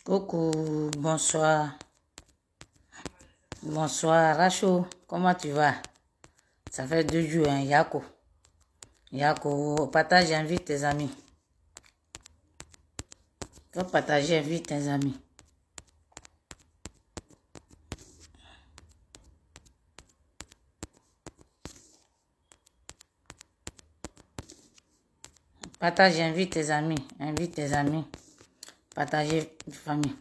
Coucou, bonsoir. Bonsoir, Racho. Comment tu vas? Ça fait 2 jours, hein, Yako. Yako, partage, invite tes amis. Faut partager, invite tes amis. Partage, invite tes amis. Invite tes amis. Partagez, famille.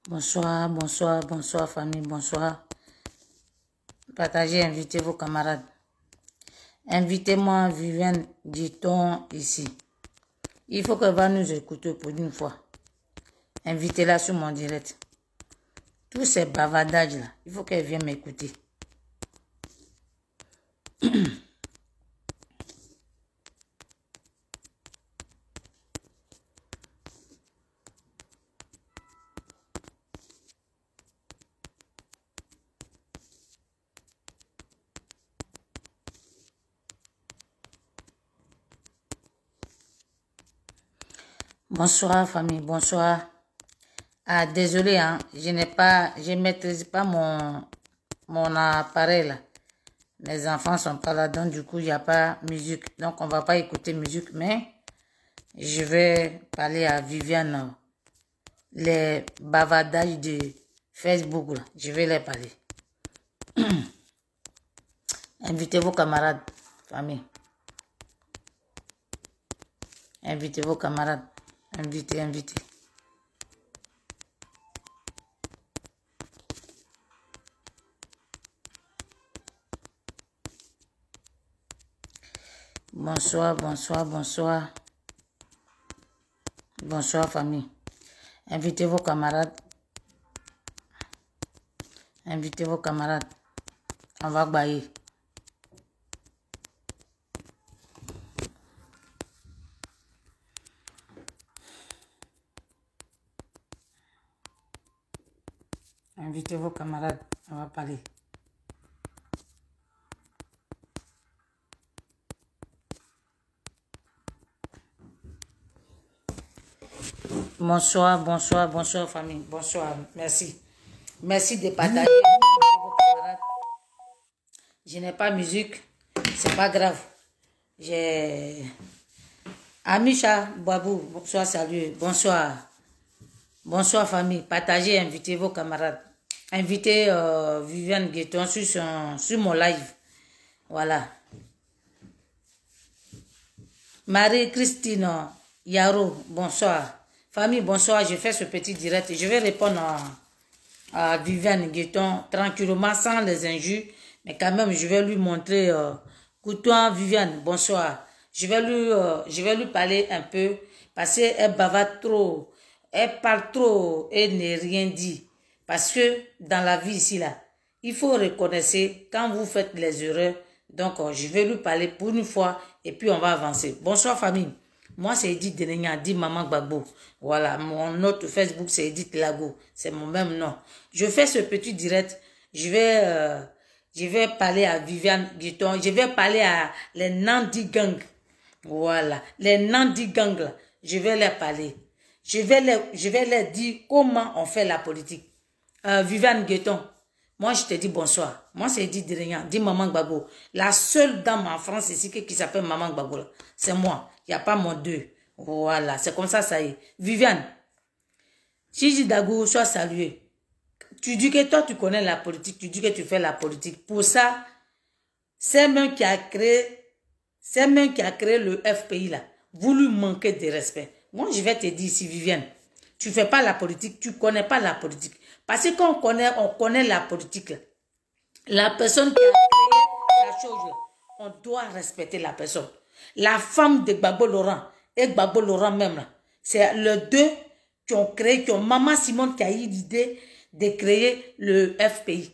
Bonsoir, bonsoir, bonsoir, famille, bonsoir. Partagez, invitez vos camarades. Invitez-moi, Viviane Ditton, ici. Il faut qu'elle va nous écouter pour une fois. Invitez-la sur mon direct. Tous ces bavardages-là, il faut qu'elle vienne m'écouter. Bonsoir, famille, bonsoir. Ah, désolé, hein, je maîtrise pas mon appareil là. Les enfants sont pas là, donc du coup, il n'y a pas musique. Donc, on va pas écouter musique, mais je vais parler à Viviane. Les bavardages de Facebook, là, je vais les parler. Invitez vos camarades, famille. Invitez vos camarades. Invitez, invitez. Bonsoir, bonsoir, bonsoir. Bonsoir, famille. Invitez vos camarades. Invitez vos camarades. On va bailler. Invitez vos camarades. On va parler. Bonsoir, bonsoir, bonsoir, famille. Bonsoir, merci. Merci de partager vos camarades. Je n'ai pas musique. C'est pas grave. J'ai... Amisha, Babou, bonsoir, salut. Bonsoir. Bonsoir, famille. Partagez, invitez vos camarades. Invitez Viviane Guetton sur mon live. Voilà. Marie-Christine Yaro, bonsoir. Famille, bonsoir. Je fais ce petit direct. Je vais répondre à Viviane Guetton tranquillement, sans les injures. Mais quand même, je vais lui montrer. Écoute-toi, Viviane, bonsoir. Je vais lui parler un peu parce qu'elle bavarde trop. Elle parle trop et n'est rien dit. Parce que dans la vie ici, là, il faut reconnaître quand vous faites les erreurs. Donc, je vais lui parler pour une fois et puis on va avancer. Bonsoir, famille. Moi, c'est Edith Denenya, dit Maman Gbagbo. Voilà, mon autre Facebook, c'est Edith Lago. C'est mon même nom. Je fais ce petit direct. Je vais parler à Viviane Guetton. Je vais parler à les Nandi Gang. Voilà, les Nandi Gang, là, je vais leur parler. Je vais leur dire comment on fait la politique. Viviane Guetton, moi je te dis bonsoir. Moi c'est Edith Denenya, dit Maman Gbagbo. La seule dame en France ici qui s'appelle Maman Gbagbo, c'est moi. Il n'y a pas mon deux. Voilà, c'est comme ça, ça y est. Viviane, Gigi Dagou, sois salué. Tu dis que toi tu connais la politique, tu dis que tu fais la politique. Pour ça, c'est même qui a créé le FPI là, vous lui manquez de respect. Moi, je vais te dire ici, Viviane, tu ne fais pas la politique, tu ne connais pas la politique. Parce que quand on connaît la politique, là, la personne qui a créé la chose, là, on doit respecter la personne. La femme de Gbagbo Laurent et Gbagbo Laurent même, c'est les deux qui ont créé, Maman Simone qui a eu l'idée de créer le FPI.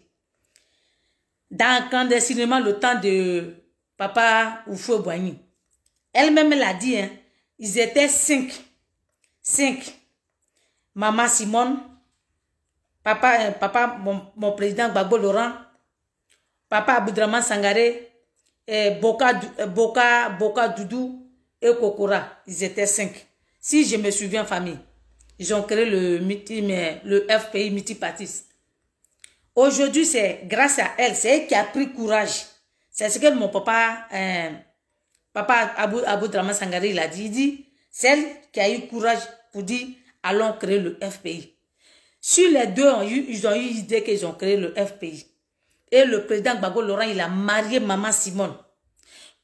Dans clandestinement, le temps de Papa Oufou Boigny. Elle-même l'a dit, hein, ils étaient 5. Maman Simone, mon président Gbagbo Laurent, papa Aboudraman Sangaré, Boka Doudou et Kokora, ils étaient 5. Si je me souviens, famille, ils ont créé le FPI multipartiste. Aujourd'hui, c'est grâce à elle, c'est elle qui a pris courage. C'est ce que mon papa Aboudraman Sangaré, il a dit. Il dit, c'est elle qui a eu courage pour dire, allons créer le FPI. Sur les deux, ils ont eu l'idée qu'ils ont créé le FPI. Et le président Gbagbo Laurent, il a marié Maman Simone.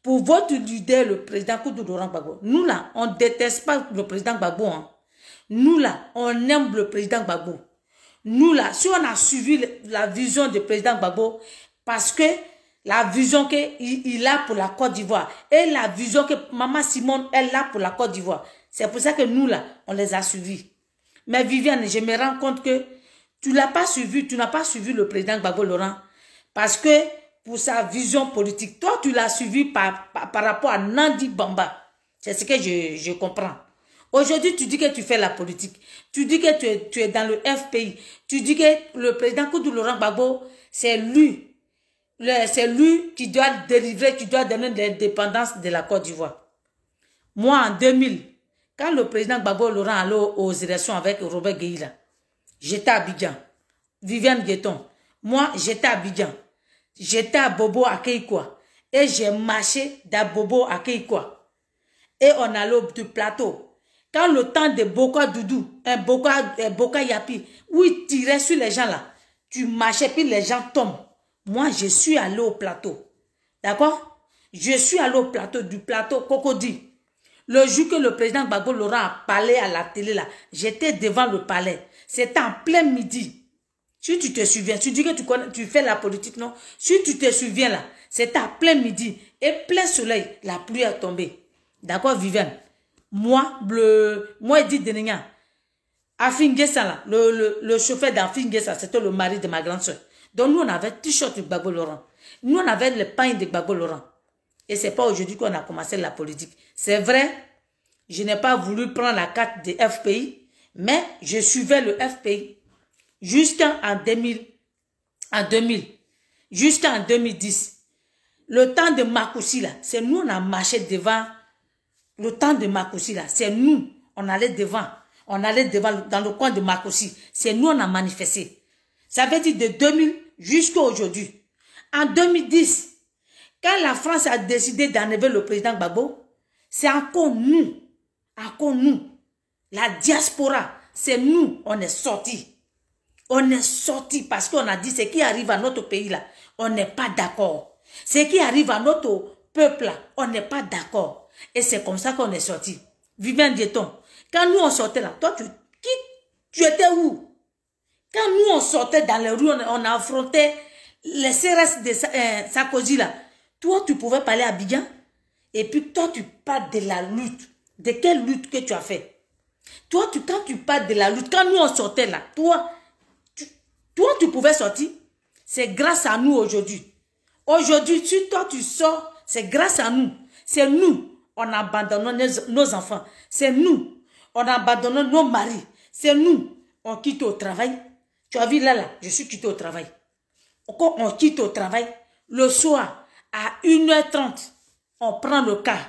Pour votre leader, le président Koudou Laurent Gbagbo, nous là, on ne déteste pas le président Gbagbo. Hein. Nous là, on aime le président Gbagbo. Nous là, si on a suivi la vision du président Gbagbo, parce que la vision qu'il a pour la Côte d'Ivoire et la vision que Maman Simone, elle a pour la Côte d'Ivoire, c'est pour ça que nous là, on les a suivis. Mais Viviane, je me rends compte que tu n'as pas suivi le président Gbagbo Laurent parce que pour sa vision politique, toi tu l'as suivi par rapport à Nandi Bamba. C'est ce que je comprends. Aujourd'hui, tu dis que tu fais la politique. Tu dis que tu es dans le FPI. Tu dis que le président Koudou Laurent Gbagbo, c'est lui. C'est lui qui doit délivrer, qui doit donner l'indépendance de la Côte d'Ivoire. Moi, en 2000, quand le président Gbagbo Laurent allait aux élections avec Robert Gueye, j'étais à Abidjan. Viviane Guetton. Moi, j'étais à Abidjan. J'étais à Bobo à Keikwa. Et j'ai marché d'Abobo à Keikwa. Et on allait du plateau. Quand le temps de Boka Doudou, Boka Yapi, où il tirait sur les gens là, tu marchais puis les gens tombent. Moi, je suis allé au plateau. D'accord? Je suis allé au plateau, du plateau Cocody. Le jour que le président Gbagbo Laurent a parlé à la télé là, j'étais devant le palais. C'était en plein midi. Si tu te souviens, tu dis que tu fais la politique, non? Si tu te souviens là, c'était à plein midi et plein soleil, la pluie est tombée. D'accord, Viviane? Moi, Edith Denignan, Afingessa là, le chauffeur d'Afingessa, c'était le mari de ma grande soeur. Donc nous, on avait t-shirt de Gbagbo Laurent. Nous, on avait le pain de Gbagbo Laurent. Et c'est pas aujourd'hui qu'on a commencé la politique. C'est vrai, je n'ai pas voulu prendre la carte de FPI, mais je suivais le FPI jusqu'en 2000, jusqu'en 2010. Le temps de Makoussi, là, c'est nous, on a marché devant. Le temps de Makoussi, là, c'est nous, on allait devant. On allait devant, dans le coin de Makoussi. C'est nous, on a manifesté. Ça veut dire de 2000 jusqu'à aujourd'hui. En 2010, quand la France a décidé d'enlever le président Gbagbo, c'est encore nous, la diaspora, c'est nous, on est sortis. On est sortis parce qu'on a dit ce qui arrive à notre pays là, on n'est pas d'accord. Ce qui arrive à notre peuple là, on n'est pas d'accord. Et c'est comme ça qu'on est sortis. Viviane Guetton, quand nous on sortait là, toi tu étais où? Quand nous on sortait dans les rues, on affrontait les CRS de Sarkozy là, toi tu pouvais parler à Abidjan et puis toi tu parles de la lutte. De quelle lutte que tu as fait? Toi quand tu parles de la lutte, quand nous on sortait là, toi tu pouvais sortir. C'est grâce à nous aujourd'hui. Aujourd'hui, si toi tu sors, c'est grâce à nous. C'est nous, on abandonne nos enfants. C'est nous, on abandonne nos maris. C'est nous, on quitte au travail. Tu as vu là, je suis quitté au travail. Quand on quitte au travail, le soir, à 1h30, on prend le car.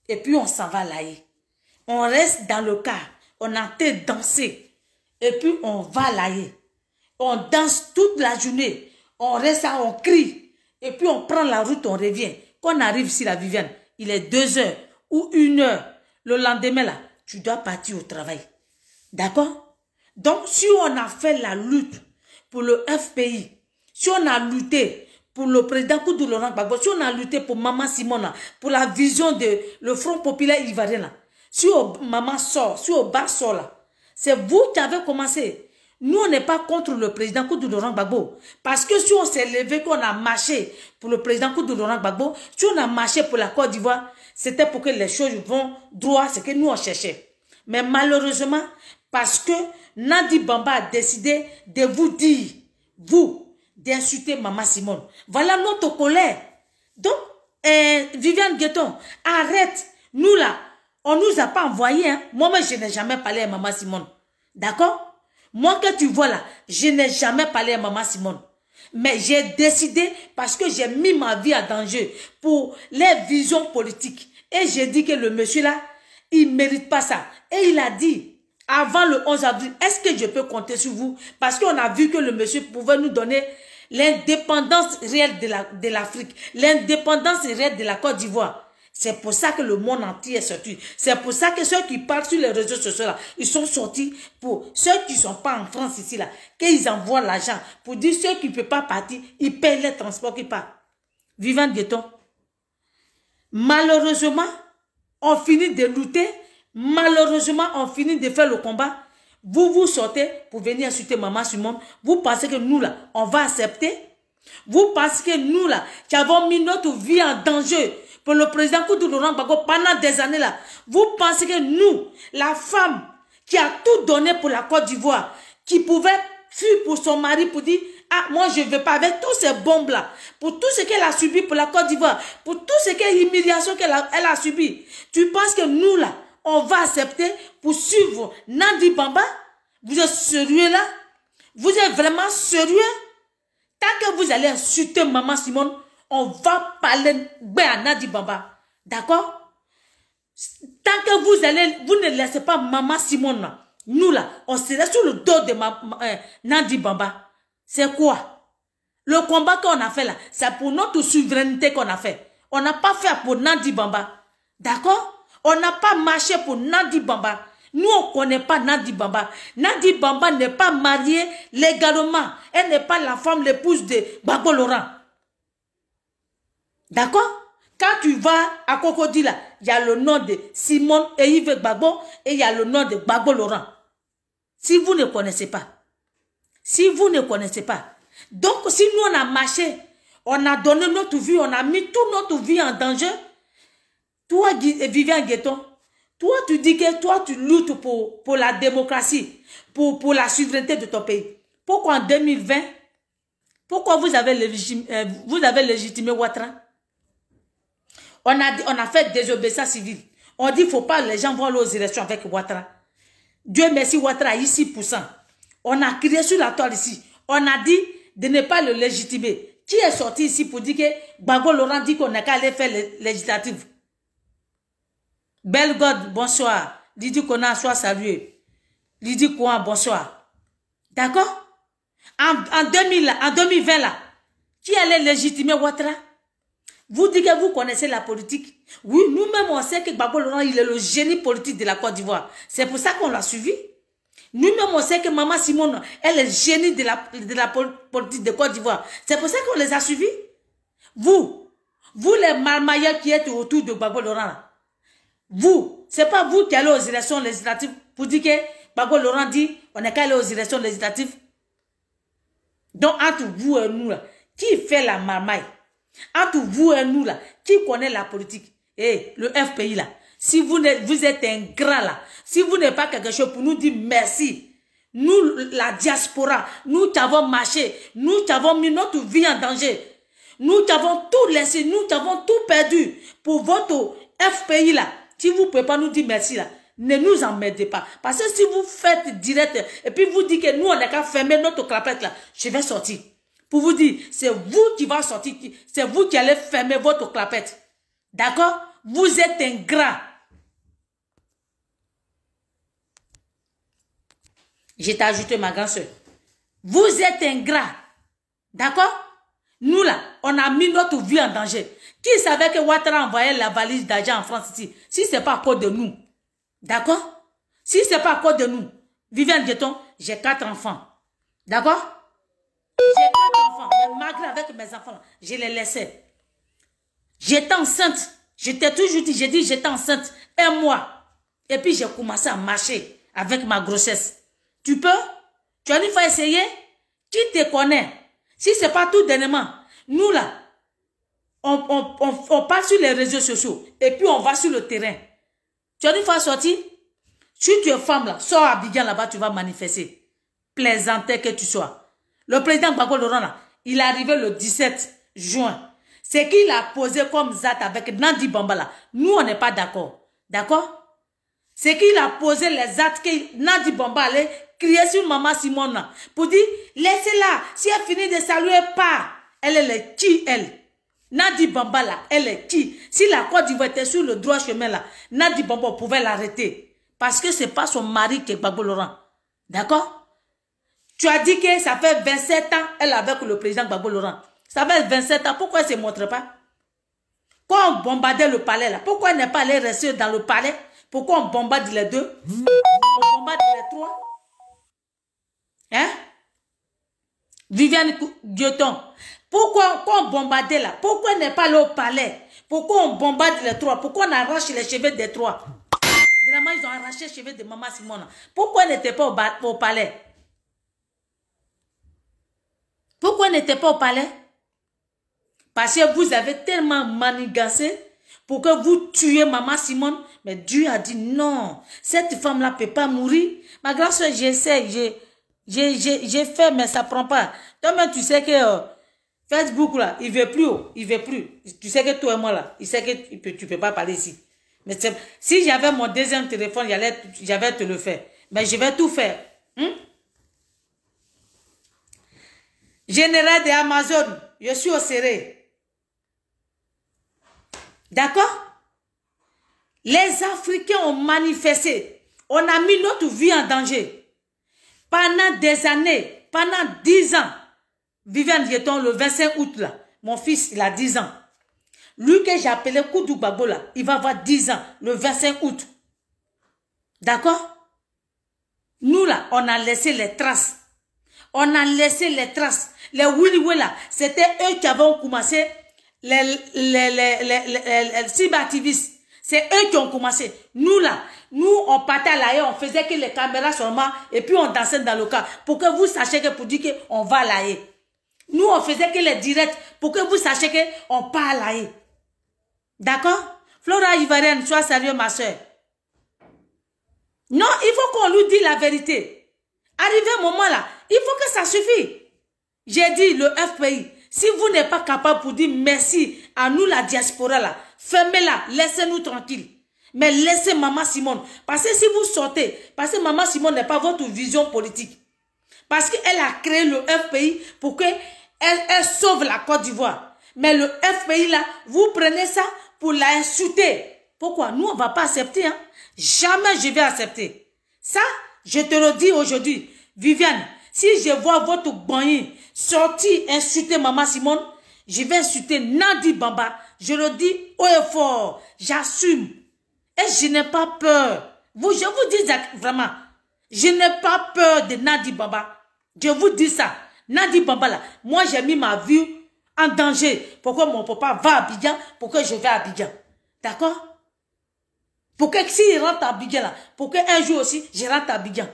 Et puis on s'en va là. On reste dans le car. On entend danser. Et puis on va là. On danse toute la journée. On reste là, on crie. Et puis on prend la route, on revient. Quand on arrive ici, la Viviane, il est 2h ou 1h. Le lendemain, là, tu dois partir au travail. D'accord? Donc, si on a fait la lutte pour le FPI, si on a lutté pour le président Koudou Laurent Gbagbo, si on a lutté pour Maman Simone, pour la vision de le Front populaire ivoirien, là, si Maman sort, si Oba sort, là, c'est vous qui avez commencé. Nous, on n'est pas contre le président Koudou Laurent Gbagbo. Parce que si on s'est levé, qu'on a marché pour le président Koudou Laurent Gbagbo, si on a marché pour la Côte d'Ivoire, c'était pour que les choses vont droit, ce que nous on cherchait. Mais malheureusement, parce que Nandi Bamba a décidé de vous dire, vous, d'insulter Maman Simone. Voilà notre colère. Donc, Viviane Guetton, arrête. Nous là, on ne nous a pas envoyé. Hein. Moi, je n'ai jamais parlé à Maman Simone. D'accord? Moi que tu vois là, je n'ai jamais parlé à Maman Simone. Mais j'ai décidé parce que j'ai mis ma vie à danger pour les visions politiques. Et j'ai dit que le monsieur là, il ne mérite pas ça. Et il a dit, avant le 11 avril, est-ce que je peux compter sur vous? Parce qu'on a vu que le monsieur pouvait nous donner l'indépendance réelle de l'Afrique, l'indépendance réelle de la Côte d'Ivoire. C'est pour ça que le monde entier est sorti. C'est pour ça que ceux qui parlent sur les réseaux sociaux là, ils sont sortis pour ceux qui ne sont pas en France ici là, qu'ils envoient l'argent pour dire ceux qui ne peuvent pas partir, ils payent les transports qui partent. Vivant Guetton. Malheureusement, on finit de lutter. Malheureusement, on finit de faire le combat. Vous sortez pour venir insulter Maman Simone. Vous pensez que nous là, on va accepter? Vous pensez que nous là, qui avons mis notre vie en danger pour le président Koudou Laurent Gbagbo pendant des années là, vous pensez que nous, la femme qui a tout donné pour la Côte d'Ivoire, qui pouvait fuir pour son mari pour dire, ah, moi je ne veux pas, avec tous ces bombes là, pour tout ce qu'elle a subi pour la Côte d'Ivoire, pour tout ce qu'elle humiliation qu'elle a subi, tu penses que nous là, on va accepter pour suivre Nandi Bamba? Vous êtes sérieux là? Vous êtes vraiment sérieux? Tant que vous allez insulter Maman Simone, on va parler à Nandi Bamba. D'accord? Tant que vous ne laissez pas Maman Simone là, nous là, on serait sur le dos de Nandi Bamba. C'est quoi? Le combat qu'on a fait là, c'est pour notre souveraineté qu'on a fait. On n'a pas fait pour Nandi Bamba. D'accord? On n'a pas marché pour Nandi Bamba. Nous, on ne connaît pas Nandi Bamba. Nandi Bamba n'est pas mariée légalement. Elle n'est pas la femme, l'épouse de Gbagbo Laurent. D'accord? Quand tu vas à Cocody, il y a le nom de Simone et Yves Gbagbo et il y a le nom de Gbagbo Laurent. Si vous ne connaissez pas. Si vous ne connaissez pas. Donc, si nous, on a marché, on a donné notre vie, on a mis toute notre vie en danger. Toi, Vivian Guetton, toi, tu dis que toi, tu luttes pour la démocratie, pour la souveraineté de ton pays. Pourquoi en 2020, pourquoi vous avez légitimé Ouattara? On a fait désobéissance civile. On dit qu'il ne faut pas les gens vont aller aux élections avec Ouattara. Dieu merci, Ouattara a eu 6%. On a crié sur la toile ici. On a dit de ne pas le légitimer. Qui est sorti ici pour dire que Gbagbo Laurent dit qu'on n'a qu'à aller faire les législatives? Bellegarde, bonsoir. Lydie Kona, sois salué. Lydie Kouan, bonsoir. D'accord? En 2020, là, qui allait légitimer Ouattara? Vous dites que vous connaissez la politique. Oui, nous-mêmes, on sait que Gbagbo Laurent, il est le génie politique de la Côte d'Ivoire. C'est pour ça qu'on l'a suivi. Nous-mêmes, on sait que Maman Simone, elle est le génie de la politique de Côte d'Ivoire. C'est pour ça qu'on les a suivis. Vous les marmailleurs qui êtes autour de Gbagbo Laurent, là. Vous, c'est pas vous qui allez aux élections législatives pour dire que Gbagbo Laurent dit on n'est qu'à aller aux élections législatives. Donc, entre vous et nous, là, qui fait la marmaille? Entre vous et nous, là, qui connaît la politique? Et le FPI, là, si vous êtes ingrat, là, si vous n'avez pas quelque chose pour nous dire merci, nous, la diaspora, nous qui avons marché, nous qui avons mis notre vie en danger, nous qui avons tout laissé, nous qui avons tout perdu pour votre FPI, là, si vous ne pouvez pas nous dire merci, là, ne nous emmerdez pas. Parce que si vous faites direct, et puis vous dites que nous, on n'a qu'à fermer notre clapette, là, je vais sortir. Pour vous dire, c'est vous qui va sortir, c'est vous qui allez fermer votre clapette. D'accord? Vous êtes ingrat. Je t'ai ajouté ma grande soeur. Vous êtes ingrat. D'accord? Nous là, on a mis notre vie en danger. Qui savait que Ouattara envoyait la valise d'argent en France ici? Si ce n'est pas à cause de nous. D'accord? Si ce n'est pas à cause de nous. Viviane Guetton, j'ai 4 enfants. D'accord? J'ai 4 enfants. Mais malgré avec mes enfants, je les laissais. J'étais enceinte. Je t'ai toujours dit, j'ai dit j'étais enceinte 1 mois. Et puis j'ai commencé à marcher avec ma grossesse. Tu peux? Tu as une fois essayé? Qui te connaît? Si ce n'est pas tout dernièrement, nous là, on passe sur les réseaux sociaux et puis on va sur le terrain. Tu as une fois sorti? Si tu es femme là, sors à Abidjan là-bas, tu vas manifester. Plaisanter que tu sois. Le président Gbagbo Laurent là, il est arrivé le 17 juin. C'est qu'il a posé comme ZAT avec Nandi Bamba là. Nous, on n'est pas d'accord. D'accord? C'est qu'il a posé les ZAT que Nandi Bamba allait crier sur maman Simone pour dire, laissez-la, si elle finit de saluer, pas. Elle est qui, elle? Nadi Bamba là, elle est qui? Si la Côte d'Ivoire était sur le droit chemin là, Nadi Bamba pouvait l'arrêter. Parce que ce n'est pas son mari qui est Gbagbo Laurent. D'accord? Tu as dit que ça fait 27 ans, elle est avec le président Gbagbo Laurent. Ça fait 27 ans, pourquoi elle ne se montre pas? Quand on bombardait le palais là, pourquoi elle n'est pas allée rester dans le palais? Pourquoi on bombarde les deux? On bombarde les trois? Hein? Viviane Guioton. Pourquoi quand on bombardait là? Pourquoi elle n'est pas allée au palais? Pourquoi on bombarde les trois? Pourquoi on arrache les cheveux des trois? Vraiment, ils ont arraché les cheveux de maman Simone. Pourquoi elle n'était pas au palais? Pourquoi elle n'était pas au palais? Parce que vous avez tellement manigancé pour que vous tuiez maman Simone. Mais Dieu a dit non. Cette femme-là ne peut pas mourir. Ma grande soeur, j'essaie. J'ai fait, mais ça ne prend pas. Toi-même, tu sais que Facebook, là, il ne veut plus. Il veut plus. Tu sais que toi et moi, là, il sait que tu ne peux pas parler ici. Mais si j'avais mon deuxième téléphone, j'avais te le faire. Mais je vais tout faire. Général de Amazon, je suis au serré. D'accord? Les Africains ont manifesté. On a mis notre vie en danger. Pendant des années, pendant 10 ans, Viviane Guioton, le 25 août, là, mon fils, il a 10 ans. Lui que j'ai appelé Koudou Gbagbo, là, il va avoir 10 ans, le 25 août. D'accord? Nous, là, on a laissé les traces. On a laissé les traces. Les Wiliwe, là, c'était eux qui avaient commencé les cyberactivistes. C'est eux qui ont commencé. Nous, là, nous, on partait à l'AE, on faisait que les caméras seulement, et puis on dansait dans le cas, pour que vous sachiez que pour dire qu'on va à l'AE. Nous, on faisait que les directs, pour que vous sachiez qu'on part à l'AE. D'accord? Flora Ivarienne, sois sérieux, ma soeur. Non, il faut qu'on lui dise la vérité. Arrivé un moment là, il faut que ça suffise. J'ai dit, le FPI, si vous n'êtes pas capable pour dire merci à nous, la diaspora là, fermez-la, laissez-nous tranquilles. Mais laissez maman Simone. Parce que si vous sortez, parce que maman Simone n'est pas votre vision politique. Parce qu'elle a créé le FPI pour qu'elle sauve la Côte d'Ivoire. Mais le FPI là, vous prenez ça pour l'insulter. Pourquoi? Nous, on ne va pas accepter. Hein? Jamais je vais accepter. Ça, je te le dis aujourd'hui. Viviane, si je vois votre bonnie sortir insulter maman Simone, je vais insulter Nadi Bamba. Je le dis haut et fort. J'assume. Et je n'ai pas peur. Je vous dis vraiment, je n'ai pas peur de Nadi Bamba. Je vous dis ça. Nadi Bamba là, moi j'ai mis ma vie en danger. Pourquoi mon papa va à Abidjan? Pourquoi je vais à Abidjan? D'accord? Pour que s'il rentre à Abidjan là, pour qu'un jour aussi, je rentre à Abidjan.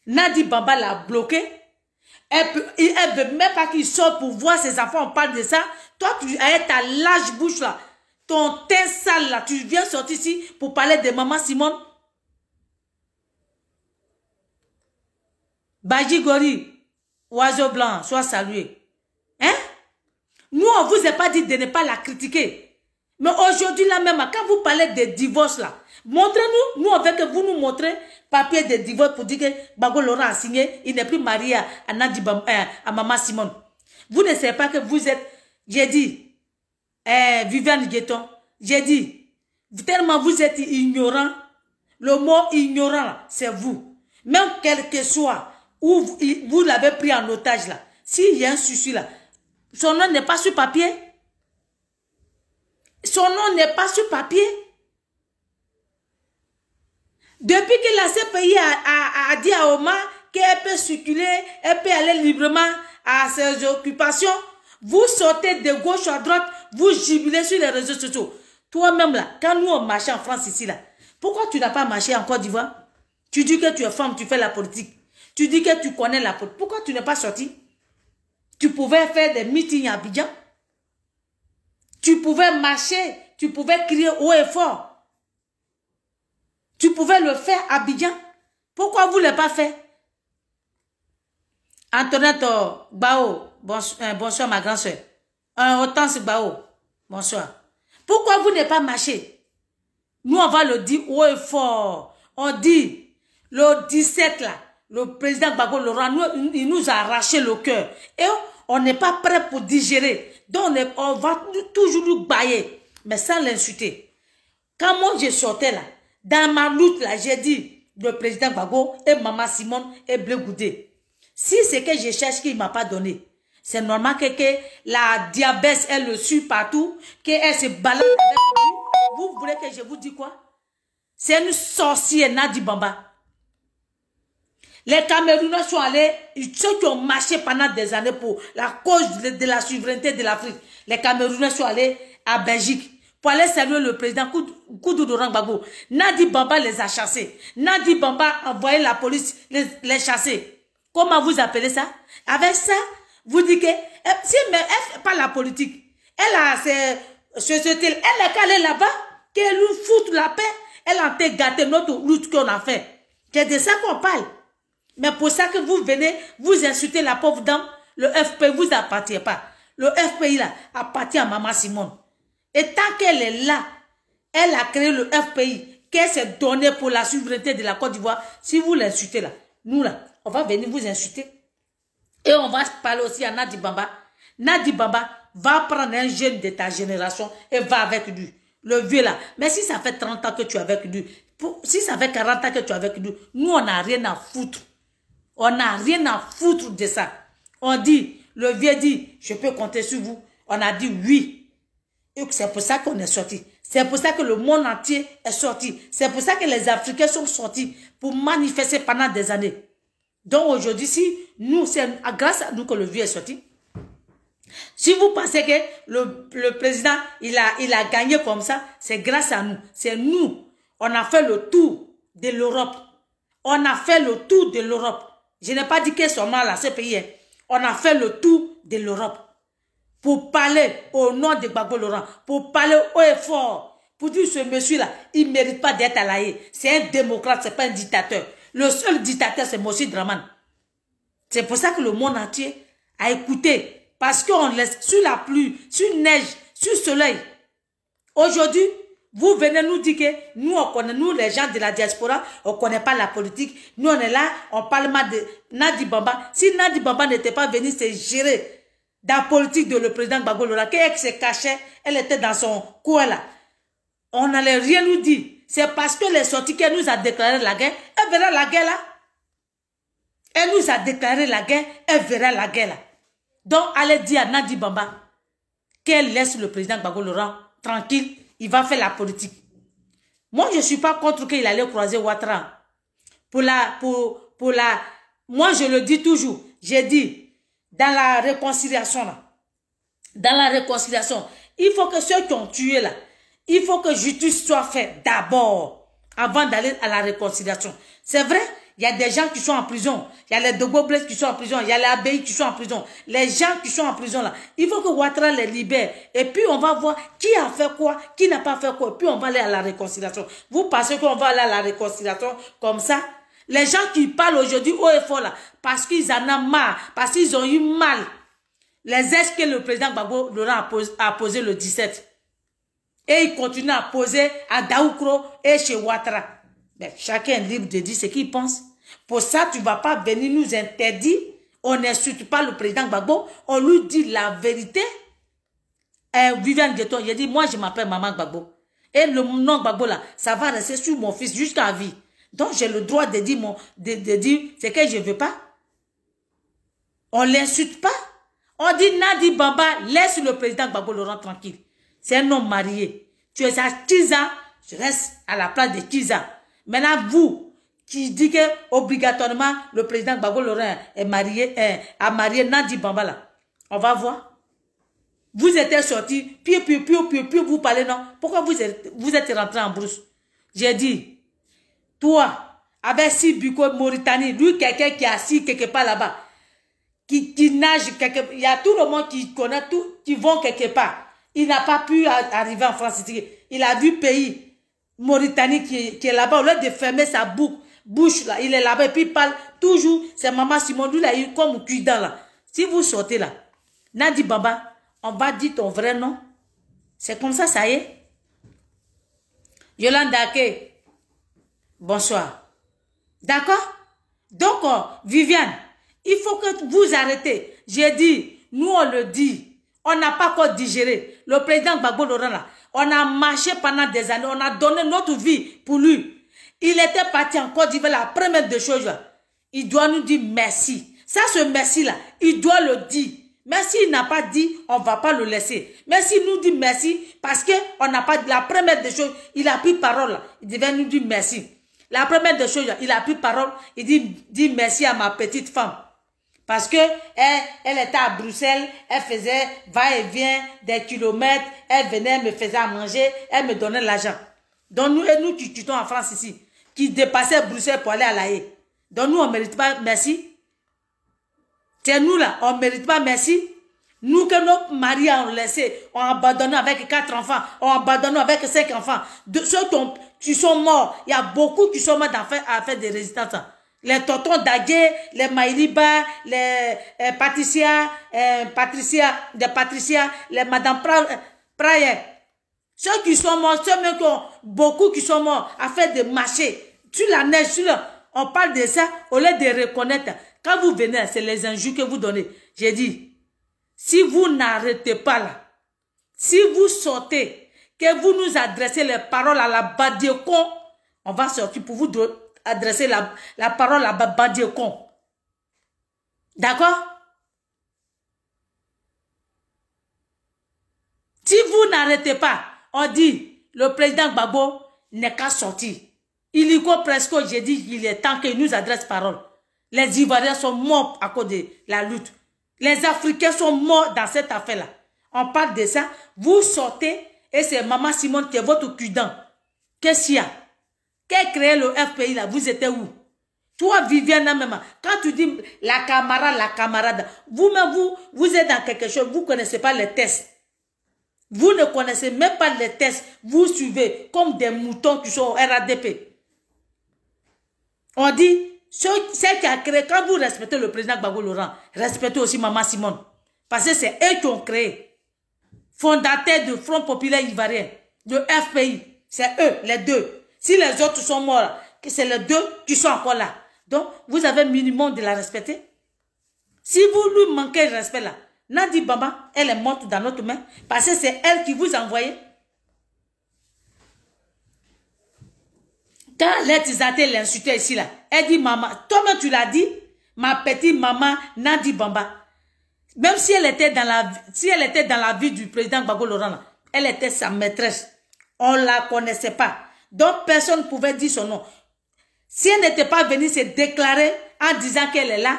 Nadi Bamba l'a bloqué. Elle veut même pas qu'il sorte pour voir ses enfants, on parle de ça. Toi, tu as ta large bouche là. Ton teint sale là, tu viens sortir ici pour parler de maman Simone. Badji Gori, oiseau blanc, sois salué. Hein? Nous, on vous a pas dit de ne pas la critiquer. Mais aujourd'hui là même, quand vous parlez de divorce là, montrez-nous, nous on veut que vous nous montrez papier de divorce pour dire que Gbagbo Laurent a signé, il n'est plus marié à Nadi Bamba, à maman Simone. Vous ne savez pas que vous êtes, j'ai dit, Viviane Guioton, j'ai dit, tellement vous êtes ignorant, le mot ignorant, c'est vous. Même quel que soit, où vous l'avez pris en otage là, s'il y a un souci là, son nom n'est pas sur papier. Son nom n'est pas sur papier. Depuis que la CPI a dit à Omar qu'elle peut circuler, elle peut aller librement à ses occupations, vous sortez de gauche à droite, vous jubilez sur les réseaux sociaux. Toi-même là, quand nous on marchait en France ici là, pourquoi tu n'as pas marché en Côte d'Ivoire? Tu dis que tu es femme, tu fais la politique. Tu dis que tu connais la politique. Pourquoi tu n'es pas sorti? Tu pouvais faire des meetings à Abidjan. Tu pouvais marcher, tu pouvais crier haut et fort. Tu pouvais le faire à Abidjan. Pourquoi vous ne l'avez pas fait? Antoinette Bao, bonsoir ma grande soeur. Hortense Bao, bonsoir. Pourquoi vous n'avez pas marché? Nous on va le dire haut et fort. On dit le 17 là, le président Gbagbo Laurent, il nous a arraché le cœur. Et on n'est pas prêt pour digérer. Donc on va toujours nous bailler, mais sans l'insulter. Quand moi je sortais là, dans ma lutte là, j'ai dit, le président Gbagbo et Maman Simone et Blé Goudé. Si c'est que je cherche qu'il ne m'a pas donné, c'est normal que la diabète, elle le suit partout, qu'elle se balade avec lui. Vous voulez que je vous dise quoi? C'est une sorcière, Nadi Bamba. Les Camerounais sont allés, ceux qui ont marché pendant des années pour la cause de la souveraineté de l'Afrique. Les Camerounais sont allés à Belgique pour aller saluer le président Koudou Laurent Gbagbo. Nadi Bamba les a chassés. Nadi Bamba a envoyé la police les chasser. Comment vous appelez ça? Avec ça, vous dites que si mais elle fait pas la politique, elle a elle est calée là-bas, qu'elle nous fout la paix, elle a été gâtée notre lutte qu'on a fait. C'est de ça qu'on parle. Mais pour ça que vous venez, vous insultez la pauvre dame, le FPI vous appartient pas. Le FPI là appartient à Maman Simone. Et tant qu'elle est là, elle a créé le FPI, qu'elle s'est donnée pour la souveraineté de la Côte d'Ivoire. Si vous l'insultez là, nous là, on va venir vous insulter. Et on va parler aussi à Nadi Bamba. Nadi Bamba va prendre un jeune de ta génération et va avec lui. Le vieux là. Mais si ça fait 30 ans que tu es avec lui, si ça fait 40 ans que tu es avec lui, nous on n'a rien à foutre. On n'a rien à foutre de ça. On dit, le vieux dit, je peux compter sur vous. On a dit oui. Et c'est pour ça qu'on est sorti. C'est pour ça que le monde entier est sorti. C'est pour ça que les Africains sont sortis pour manifester pendant des années. Donc aujourd'hui, si nous, c'est grâce à nous que le vieux est sorti. Si vous pensez que le président, il a gagné comme ça, c'est grâce à nous. C'est nous. On a fait le tour de l'Europe. On a fait le tour de l'Europe. Je n'ai pas dit que seulement là, ce pays. On a fait le tour de l'Europe. Pour parler au nom de Gbagbo Laurent. Pour parler haut et fort. Pour dire ce monsieur-là, il ne mérite pas d'être à la haie. C'est un démocrate, ce n'est pas un dictateur. Le seul dictateur, c'est Mossi Draman. C'est pour ça que le monde entier a écouté. Parce qu'on laisse sur la pluie, sur neige, sur le soleil. Aujourd'hui, vous venez nous dire que nous, on connaît, nous, les gens de la diaspora, on ne connaît pas la politique. Nous, on est là, on parle mal de Nadi Bamba. Si Nadi Bamba n'était pas venue se gérer dans la politique de le président Gbagbo Laurent, qu'elle se cachait, elle était dans son coin là. On n'allait rien nous dire. C'est parce que les sorties qu'elle nous a déclaré la guerre, elle verra la guerre là. Elle nous a déclaré la guerre, elle verra la guerre là. Donc, allez dire à Nadi Bamba qu'elle laisse le président Gbagbo Laurent tranquille, il va faire la politique. Moi, je ne suis pas contre qu'il allait croiser Ouattara. Moi, je le dis toujours, j'ai dit, dans la réconciliation là, il faut que ceux qui ont tué là, il faut que justice soit faite d'abord, avant d'aller à la réconciliation. C'est vrai, il y a des gens qui sont en prison. Il y a les Dogo-Bless qui sont en prison. Il y a les Abéi qui sont en prison. Les gens qui sont en prison là, il faut que Ouattara les libère. Et puis on va voir qui a fait quoi, qui n'a pas fait quoi. Et puis on va aller à la réconciliation. Vous pensez qu'on va aller à la réconciliation comme ça? Les gens qui parlent aujourd'hui haut et fort là, parce qu'ils en ont marre, parce qu'ils ont eu mal. Les aides que le président Gbagbo Laurent a posé le 17. Et il continue à poser à Daoukro et chez Ouattara. Mais chacun est libre de dire ce qu'il pense. Pour ça, tu ne vas pas venir nous interdire. On n'insulte pas le président Gbagbo. On lui dit la vérité. Viviane Guetton, il a dit, moi je m'appelle Maman Gbagbo. Et le nom Gbagbo là, ça va rester sur mon fils jusqu'à vie. Donc j'ai le droit de dire, dire ce que je ne veux pas. On ne l'insulte pas. On dit Nadi Bamba, laisse le président Gbagbo Laurent tranquille. C'est un homme marié. Tu es à 10 ans, je reste à la place de 10 ans. Maintenant, vous, qui dites que obligatoirement le président Gbagbo Laurent est marié, a marié Nadi Bamba là, on va voir. Vous êtes sortis, puis vous parlez, non? Pourquoi vous êtes rentré en brousse? J'ai dit, toi, avec Sibiko Mauritanie, lui, quelqu'un qui est assis quelque part là-bas, qui nage quelque part, il y a tout le monde qui connaît tout, qui vont quelque part. Il n'a pas pu arriver en France. Il a vu pays, Mauritanie qui est là-bas, au lieu de fermer sa bouche là, il est là-bas et puis il parle toujours, c'est Maman Simone, lui là, il est comme cuidant là. Si vous sortez là, Nadi Bamba, on va dire ton vrai nom. C'est comme ça y est. Yolanda Ake, bonsoir. D'accord? Donc, Viviane, il faut que vous arrêtez. J'ai dit, nous on le dit, on n'a pas encore digéré. Le président Gbagbo Laurent là, on a marché pendant des années, on a donné notre vie pour lui. Il était parti en Côte d'Ivoire, la première des choses, il doit nous dire merci. Ça, ce merci-là, il doit le dire. Merci, il n'a pas dit, on ne va pas le laisser. Merci, il nous dit merci, parce qu'on n'a pas dit, la première des choses, il a pris parole, là, il devait nous dire merci. La première des choses, il a pris parole, il dit merci à ma petite femme. Parce que elle était à Bruxelles, elle faisait va-et-vient des kilomètres, elle venait, me faisait à manger, elle me donnait l'argent. Donc nous qui tutons en France ici, qui dépassaient Bruxelles pour aller à La Haye. Donc nous, on ne mérite pas merci. C'est nous là, on ne mérite pas merci. Nous que nos maris ont laissé, ont abandonné avec 4 enfants, ont abandonné avec 5 enfants. De ceux qui sont morts, il y a beaucoup qui sont morts à faire des résistances. Les tontons d'Agué, les Maïliba, les Patricia, les Madame Praye. Ceux qui sont morts, ceux même qui ont beaucoup qui sont morts à faire des marchés. Sur la neige, on parle de ça, au lieu de reconnaître. Quand vous venez, c'est les injures que vous donnez. J'ai dit, si vous n'arrêtez pas là, si vous sortez, que vous nous adressez les paroles à la Badiekon, on va sortir pour vous adresser la parole à la Badiekon. D'accord? Si vous n'arrêtez pas, on dit, le président Gbagbo n'est qu'à sortir. Il y a presque, j'ai dit, il est temps qu'il nous adresse parole. Les Ivoiriens sont morts à cause de la lutte. Les Africains sont morts dans cette affaire-là. On parle de ça. Vous sortez et c'est Maman Simone qui est votre cudant. Qu'est-ce qu'il y a? Qui a créé le FPI là? Vous étiez où? Toi, Viviane, même, quand tu dis la camarade, vous-même, vous êtes dans quelque chose, vous ne connaissez pas les tests. Vous ne connaissez même pas les tests. Vous suivez comme des moutons qui sont au RADP. On dit, celle qui a créé, quand vous respectez le président Gbagbo Laurent, respectez aussi Maman Simone. Parce que c'est eux qui ont créé. Fondateur du Front Populaire Ivoirien, de FPI. C'est eux, les deux. Si les autres sont morts, c'est les deux qui sont encore là. Donc, vous avez minimum de la respecter. Si vous lui manquez de respect là, Nandi Bamba, elle est morte dans notre main. Parce que c'est elle qui vous a envoyé. Quand l'Etisaté l'insultait ici, là, elle dit, maman, toi-même tu l'as dit, ma petite maman Nandi Bamba. Même si elle était dans la vie du président Gbagbo Laurent, là, elle était sa maîtresse. On ne la connaissait pas. Donc, personne ne pouvait dire son nom. Si elle n'était pas venue se déclarer en disant qu'elle est là,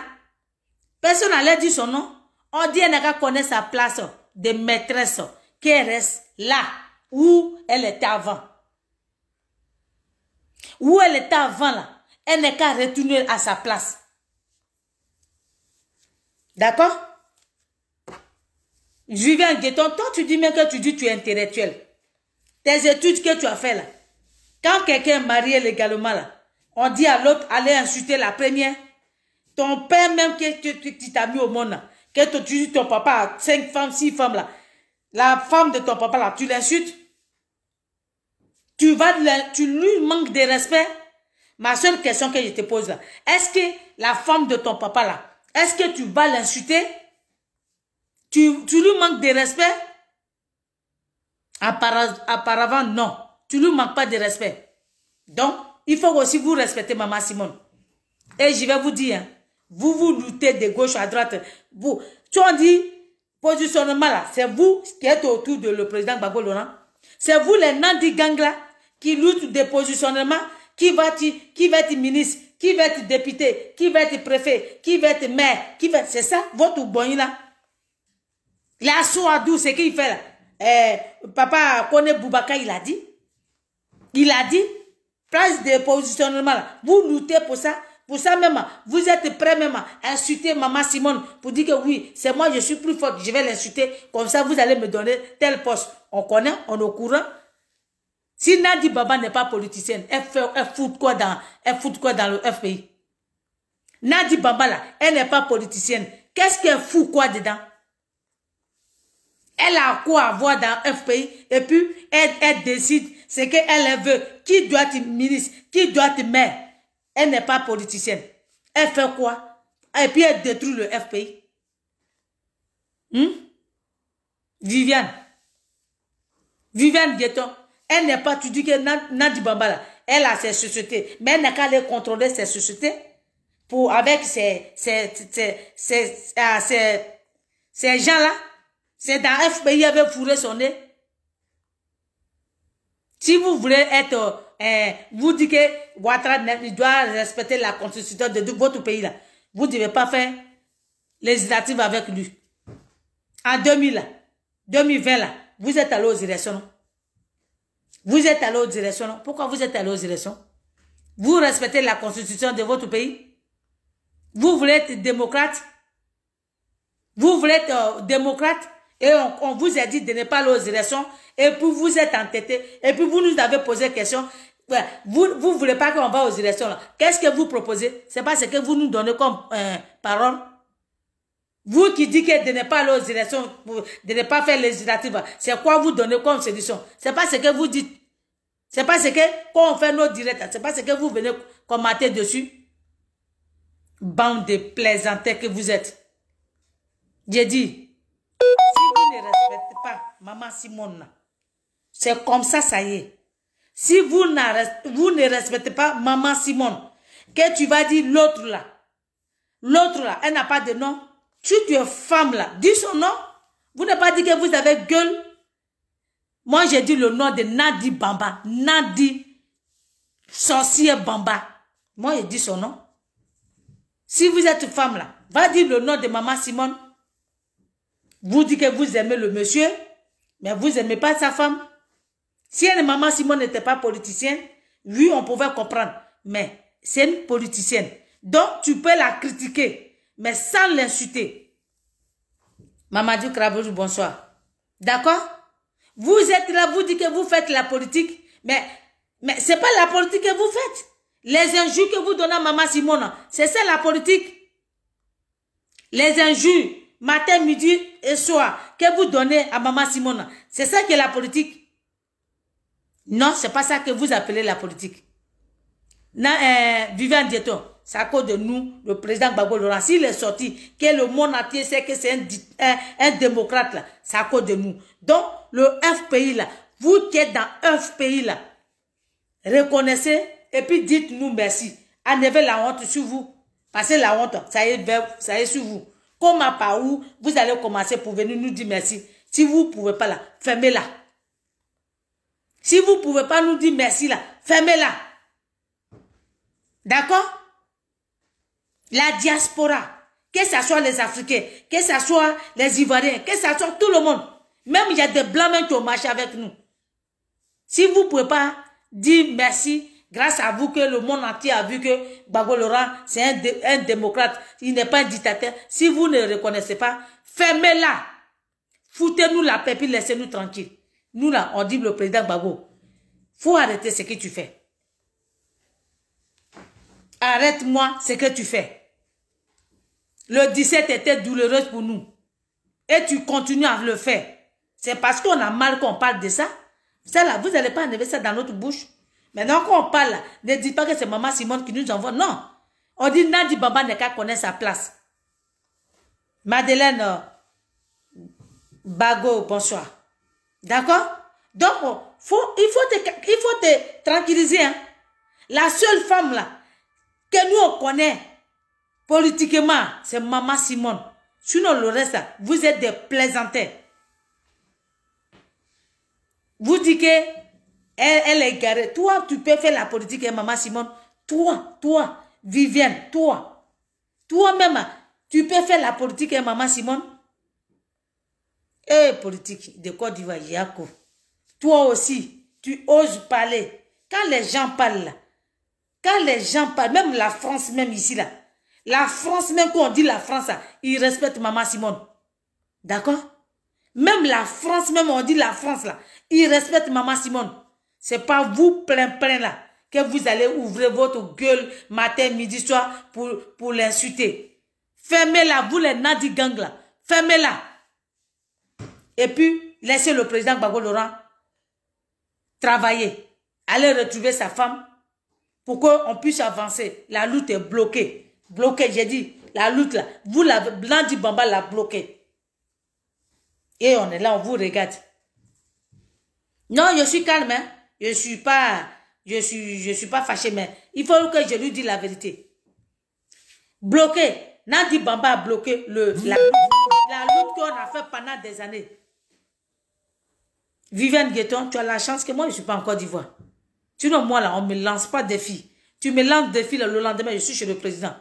personne n'allait dire son nom. On dit qu'elle n'a qu'à connaître sa place de maîtresse, qu'elle reste là où elle était avant. Où elle était avant là, elle n'est qu'à retourner à sa place. D'accord? Julien Guetton, toi tu dis même que tu es intellectuel. Tes études que tu as fait là, quand quelqu'un est marié légalement là, on dit à l'autre, allez insulter la première. Ton père même qui t'a mis au monde là, que tu dis ton papa a 5 femmes, 6 femmes là, la femme de ton papa là, tu l'insultes? Tu lui manques de respect? Ma seule question que je te pose là, est-ce que la femme de ton papa là, est-ce que tu vas l'insulter? Tu lui manques de respect? Apparemment, non. Tu lui manques pas de respect. Donc, il faut aussi vous respecter Maman Simone. Et je vais vous dire, hein, vous luttez de gauche à droite. Vous, tu en dis, positionnement là, c'est vous qui êtes autour de le président Gbagbo Laurent. C'est vous les Nandi gang là, qui luttent de positionnement, qui va être ministre, qui va être député, qui va être préfet, qui va être maire, c'est ça, votre bonne là. La Souadou, c'est qu'il fait là. Papa Kone Boubaka, il a dit. Il a dit, place de positionnement là. Vous luttez pour ça. Pour ça même, vous êtes prêts même à insulter Maman Simone pour dire que oui, c'est moi, je suis plus forte, je vais l'insulter. Comme ça, vous allez me donner tel poste. On connaît, on est au courant. Si Nandi Bamba n'est pas politicienne, elle fout quoi dans le FPI? Nandi Bamba là, elle n'est pas politicienne. Qu'est-ce qu'elle fout quoi dedans? Elle a quoi à voir dans FPI et puis elle décide ce qu'elle veut. Qui doit être ministre, qui doit être maire. Elle n'est pas politicienne. Elle fait quoi? Et puis elle détruit le FPI. Viviane Guetton, elle n'est pas, tu dis que Nadi Bambala, elle a ses sociétés, mais elle n'a qu'à aller contrôler ses sociétés pour, avec ces gens-là. C'est dans FPI, elle veut fourrer son nez. Si vous voulez être, vous dites que Ouattara doit respecter la constitution de votre pays là, vous ne devez pas faire législative avec lui. En 2020 là, vous êtes allé aux élections, non? Vous êtes allé aux élections, non? Pourquoi vous êtes allé aux élections? Vous respectez la constitution de votre pays? Vous voulez être démocrate? Vous voulez être démocrate? Et on vous a dit de ne pas aller aux élections, et puis vous êtes entêté, et puis vous nous avez posé question. Ouais, vous ne voulez pas qu'on va aux élections. Qu'est-ce que vous proposez? C'est pas ce que vous nous donnez comme parole. Vous qui dites que de ne pas aller aux élections, de ne pas faire législative, c'est quoi vous donnez comme solution? C'est pas ce que vous dites. C'est pas ce que, quand on fait nos directs, c'est pas ce que vous venez commenter dessus. Bande de plaisantins que vous êtes. J'ai dit, si vous ne respectez pas Maman Simone, c'est comme ça, ça y est. Si vous ne respectez pas Maman Simone, que tu vas dire l'autre là, elle n'a pas de nom. Si tu es femme là, dis son nom. Vous n'avez pas dit que vous avez gueule. Moi, j'ai dit le nom de Nadi Bamba. Nadi sorcier Bamba. Moi, j'ai dit son nom. Si vous êtes femme là, va dire le nom de Maman Simone. Vous dites que vous aimez le monsieur, mais vous n'aimez pas sa femme. Si elle, Maman Simone n'était pas politicienne, oui, on pouvait comprendre. Mais c'est une politicienne. Donc, tu peux la critiquer, mais sans l'insulter. Mamadou Krabou, bonsoir. D'accord? Vous êtes là, vous dites que vous faites la politique, mais ce n'est pas la politique que vous faites. Les injures que vous donnez à Maman Simone, c'est ça la politique. Les injures, matin, midi et soir, que vous donnez à Maman Simone, c'est ça qui est la politique. Non, ce n'est pas ça que vous appelez la politique. Viviane Guetton, c'est à cause de nous, le président Gbagbo Laurent. S'il est sorti, que le monde entier sait que c'est un démocrate, là, c'est à cause de nous. Donc, le FPI, là, vous qui êtes dans FPI, là, reconnaissez et puis dites-nous merci. Enlevez la honte sur vous. Parce que la honte, ça y est sur vous. Comme à part où vous allez commencer pour venir nous dire merci. Si vous ne pouvez pas là, fermez-la. Si vous ne pouvez pas nous dire merci là, fermez-la. D'accord? La diaspora, que ce soit les Africains, que ce soit les Ivoiriens, que ce soit tout le monde. Même il y a des blancs même qui ont marché avec nous. Si vous ne pouvez pas dire merci, grâce à vous que le monde entier a vu que Gbagbo Laurent, c'est un démocrate, il n'est pas un dictateur. Si vous ne le reconnaissez pas, fermez-la. Foutez-nous la paix, puis laissez-nous tranquilles. Nous là, on dit le président Gbagbo, faut arrêter ce que tu fais. Arrête-moi ce que tu fais. Le 17 était douloureux pour nous. Et tu continues à le faire. C'est parce qu'on a mal qu'on parle de ça. Ça là, vous n'allez pas enlever ça dans notre bouche. Maintenant quand on parle là, ne dites pas que c'est Maman Simone qui nous envoie. Non. On dit Nadi Bamba n'est qu'à connaître sa place. Madeleine Bago, bonsoir. D'accord? Donc, il faut te tranquilliser. Hein? La seule femme là, que nous on connaît politiquement, c'est Maman Simone. Sinon le reste là, vous êtes des plaisantins. Vous dites que elle est garée. Toi, tu peux faire la politique avec Maman Simone. Toi, Viviane, toi-même, tu peux faire la politique avec Maman Simone. Eh, politique de Côte d'Ivoire, Yako. Toi aussi, tu oses parler. Quand les gens parlent là, même la France, même ici là, la France, même quand on dit la France, là, ils respectent Maman Simone. D'accord? Même la France, même on dit la France là, ils respectent Maman Simone. C'est pas vous plein là, que vous allez ouvrir votre gueule matin, midi, soir pour l'insulter. Fermez-la, vous les Nadi Gang là, fermez-la. Et puis, laissez le président Gbagbo Laurent travailler. Allez retrouver sa femme pour qu'on puisse avancer. La lutte est bloquée. Bloqué, j'ai dit, la lutte là. Vous, Nandi Bamba l'a bloqué. Et on est là, on vous regarde. Non, je suis calme, hein. Je suis pas fâché, mais il faut que je lui dise la vérité. Bloqué. Nandi Bamba a bloqué la lutte qu'on a fait pendant des années. Viviane Guetton, tu as la chance que moi, je ne suis pas en Côte d'Ivoire. Sinon, moi, là, on ne me lance pas des filles. Tu me lances des filles le lendemain, je suis chez le président.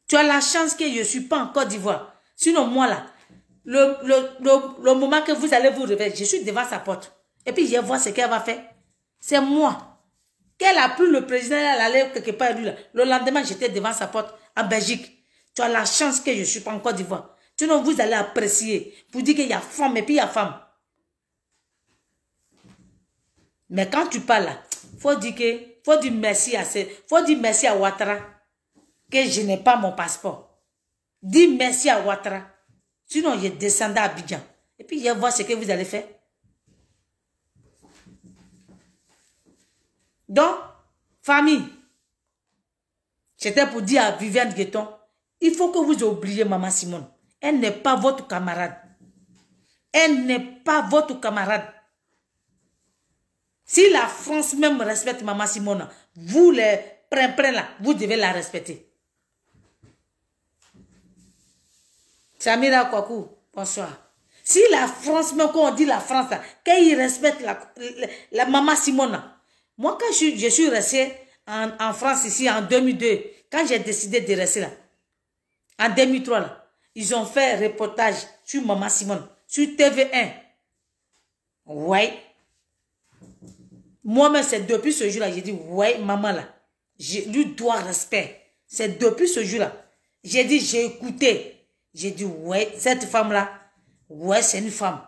Tu as la chance que je ne suis pas en Côte d'Ivoire. Sinon, moi, là, le moment que vous allez vous réveiller, je suis devant sa porte. Et puis, je vais voir ce qu'elle va faire. C'est moi. Qu'elle a pris le président, elle allait quelque part, lui, là. Le lendemain, j'étais devant sa porte, en Belgique. Tu as la chance que je ne suis pas en Côte d'Ivoire. Sinon, vous allez apprécier pour dire qu'il y a femme et puis il y a femme. Mais quand tu parles là, faut dire merci à Ouattara que je n'ai pas mon passeport. Dis merci à Ouattara. Sinon, je descendais à Abidjan. Et puis, je vais voir ce que vous allez faire. Donc, famille, c'était pour dire à Viviane Guetton, il faut que vous oubliez Maman Simone. Elle n'est pas votre camarade. Elle n'est pas votre camarade. Si la France même respecte Maman Simone, vous les prenez là, vous devez la respecter. Samira Kwaku, bonsoir. Si la France, même quand on dit la France, qu'ils respectent la Maman Simone, moi quand je suis restée en France ici en 2002, quand j'ai décidé de rester là, en 2003 là, ils ont fait un reportage sur Maman Simone, sur TV1. Ouais. Moi-même, c'est depuis ce jour-là, j'ai dit, ouais, maman là, je lui dois respect. C'est depuis ce jour-là. J'ai dit, j'ai écouté. J'ai dit, ouais, cette femme-là, ouais, c'est une femme.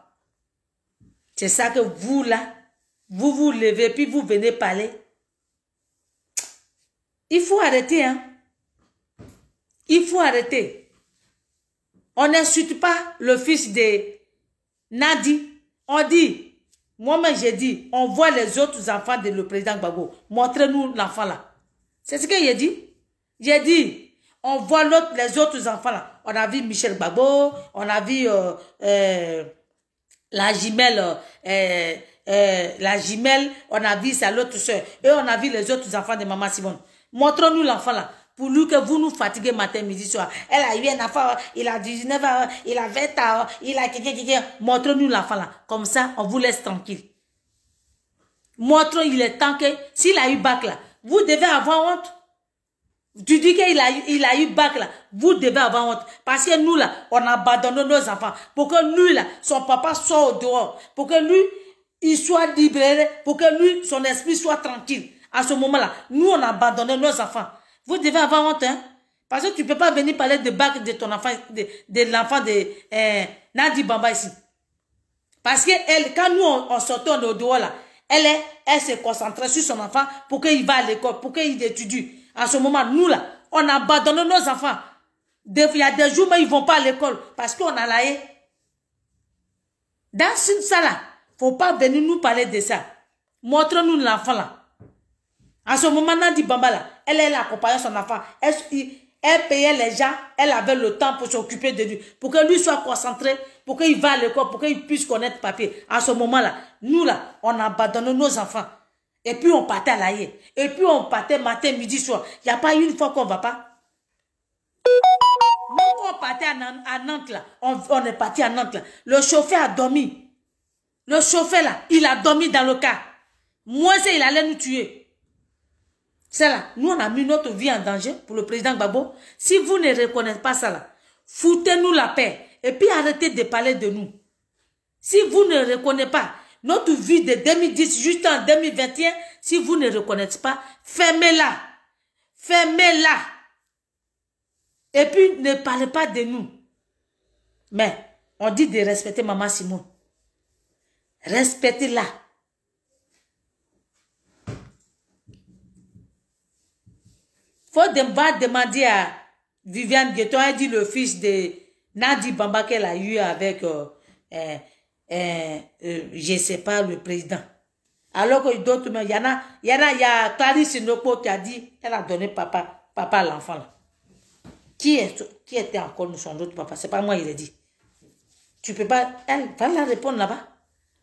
C'est ça que vous, là, vous vous levez, puis vous venez parler. Il faut arrêter, hein. Il faut arrêter. On n'insulte pas le fils de Nadi. On dit, moi-même j'ai dit, on voit les autres enfants de le président Gbagbo. Montrez-nous l'enfant là. C'est ce que j'ai dit. J'ai dit, on voit les autres enfants là. On a vu Michel Gbagbo, on a vu la jumelle, on a vu sa l'autre soeur. Et on a vu les autres enfants de Maman Simone. Montrez-nous l'enfant là. Pour lui que vous nous fatiguez matin, midi, soir. Elle a eu un enfant, il a 19 ans, il a 20 ans, il a quelqu'un. Montrez-nous l'enfant là. Comme ça, on vous laisse tranquille. Montrez, il est temps que, s'il a eu bac là, vous devez avoir honte. Tu dis qu'il a eu bac là, vous devez avoir honte. Parce que nous là, on abandonne nos enfants. Pour que lui là, son papa soit au dehors. Pour que lui, il soit libéré. Pour que lui, son esprit soit tranquille. À ce moment là, nous on a abandonné nos enfants. Vous devez avoir honte, hein. Parce que tu ne peux pas venir parler de bac de ton enfant, de l'enfant de Nandi Bamba ici. Parce que elle, quand nous on sortait au dehors là, elle se concentrait sur son enfant pour qu'il va à l'école, pour qu'il étudie. En ce moment, nous là, on a abandonné nos enfants. Il y a des jours, mais ils ne vont pas à l'école parce qu'on a la haie. Dans ça là, il ne faut pas venir nous parler de ça. Montre-nous l'enfant là. En ce moment, Nandi Bamba là, elle accompagnait son enfant. Elle payait les gens, elle avait le temps pour s'occuper de lui, pour que lui soit concentré, pour qu'il va à l'école, pour qu'il puisse connaître papier. En ce moment-là, nous là, on a abandonné nos enfants. Et puis on partait à la haie. Et puis on partait matin, midi, soir. Il n'y a pas une fois qu'on ne va pas. Nous, quand on partait à Nantes là, on est parti à Nantes là. Le chauffeur a dormi. Le chauffeur là, il a dormi dans le car. Moi, c'est il allait nous tuer. C'est là, nous on a mis notre vie en danger pour le président Gbagbo. Si vous ne reconnaissez pas ça là, foutez-nous la paix. Et puis arrêtez de parler de nous. Si vous ne reconnaissez pas notre vie de 2010 jusqu'en 2021, si vous ne reconnaissez pas, fermez-la. Fermez-la. Et puis ne parlez pas de nous. Mais on dit de respecter Maman Simone. Respectez-la. Faut demander à Viviane Guetton, elle dit le fils de Nandi Bamba qu'elle a eu avec, je ne sais pas, le président. Alors que d'autres, il y a Clarisse Noko qui a dit, elle a donné papa à l'enfant là. Qui était encore son autre papa? C'est pas moi, il a dit. Tu peux pas... Elle va la répondre là-bas.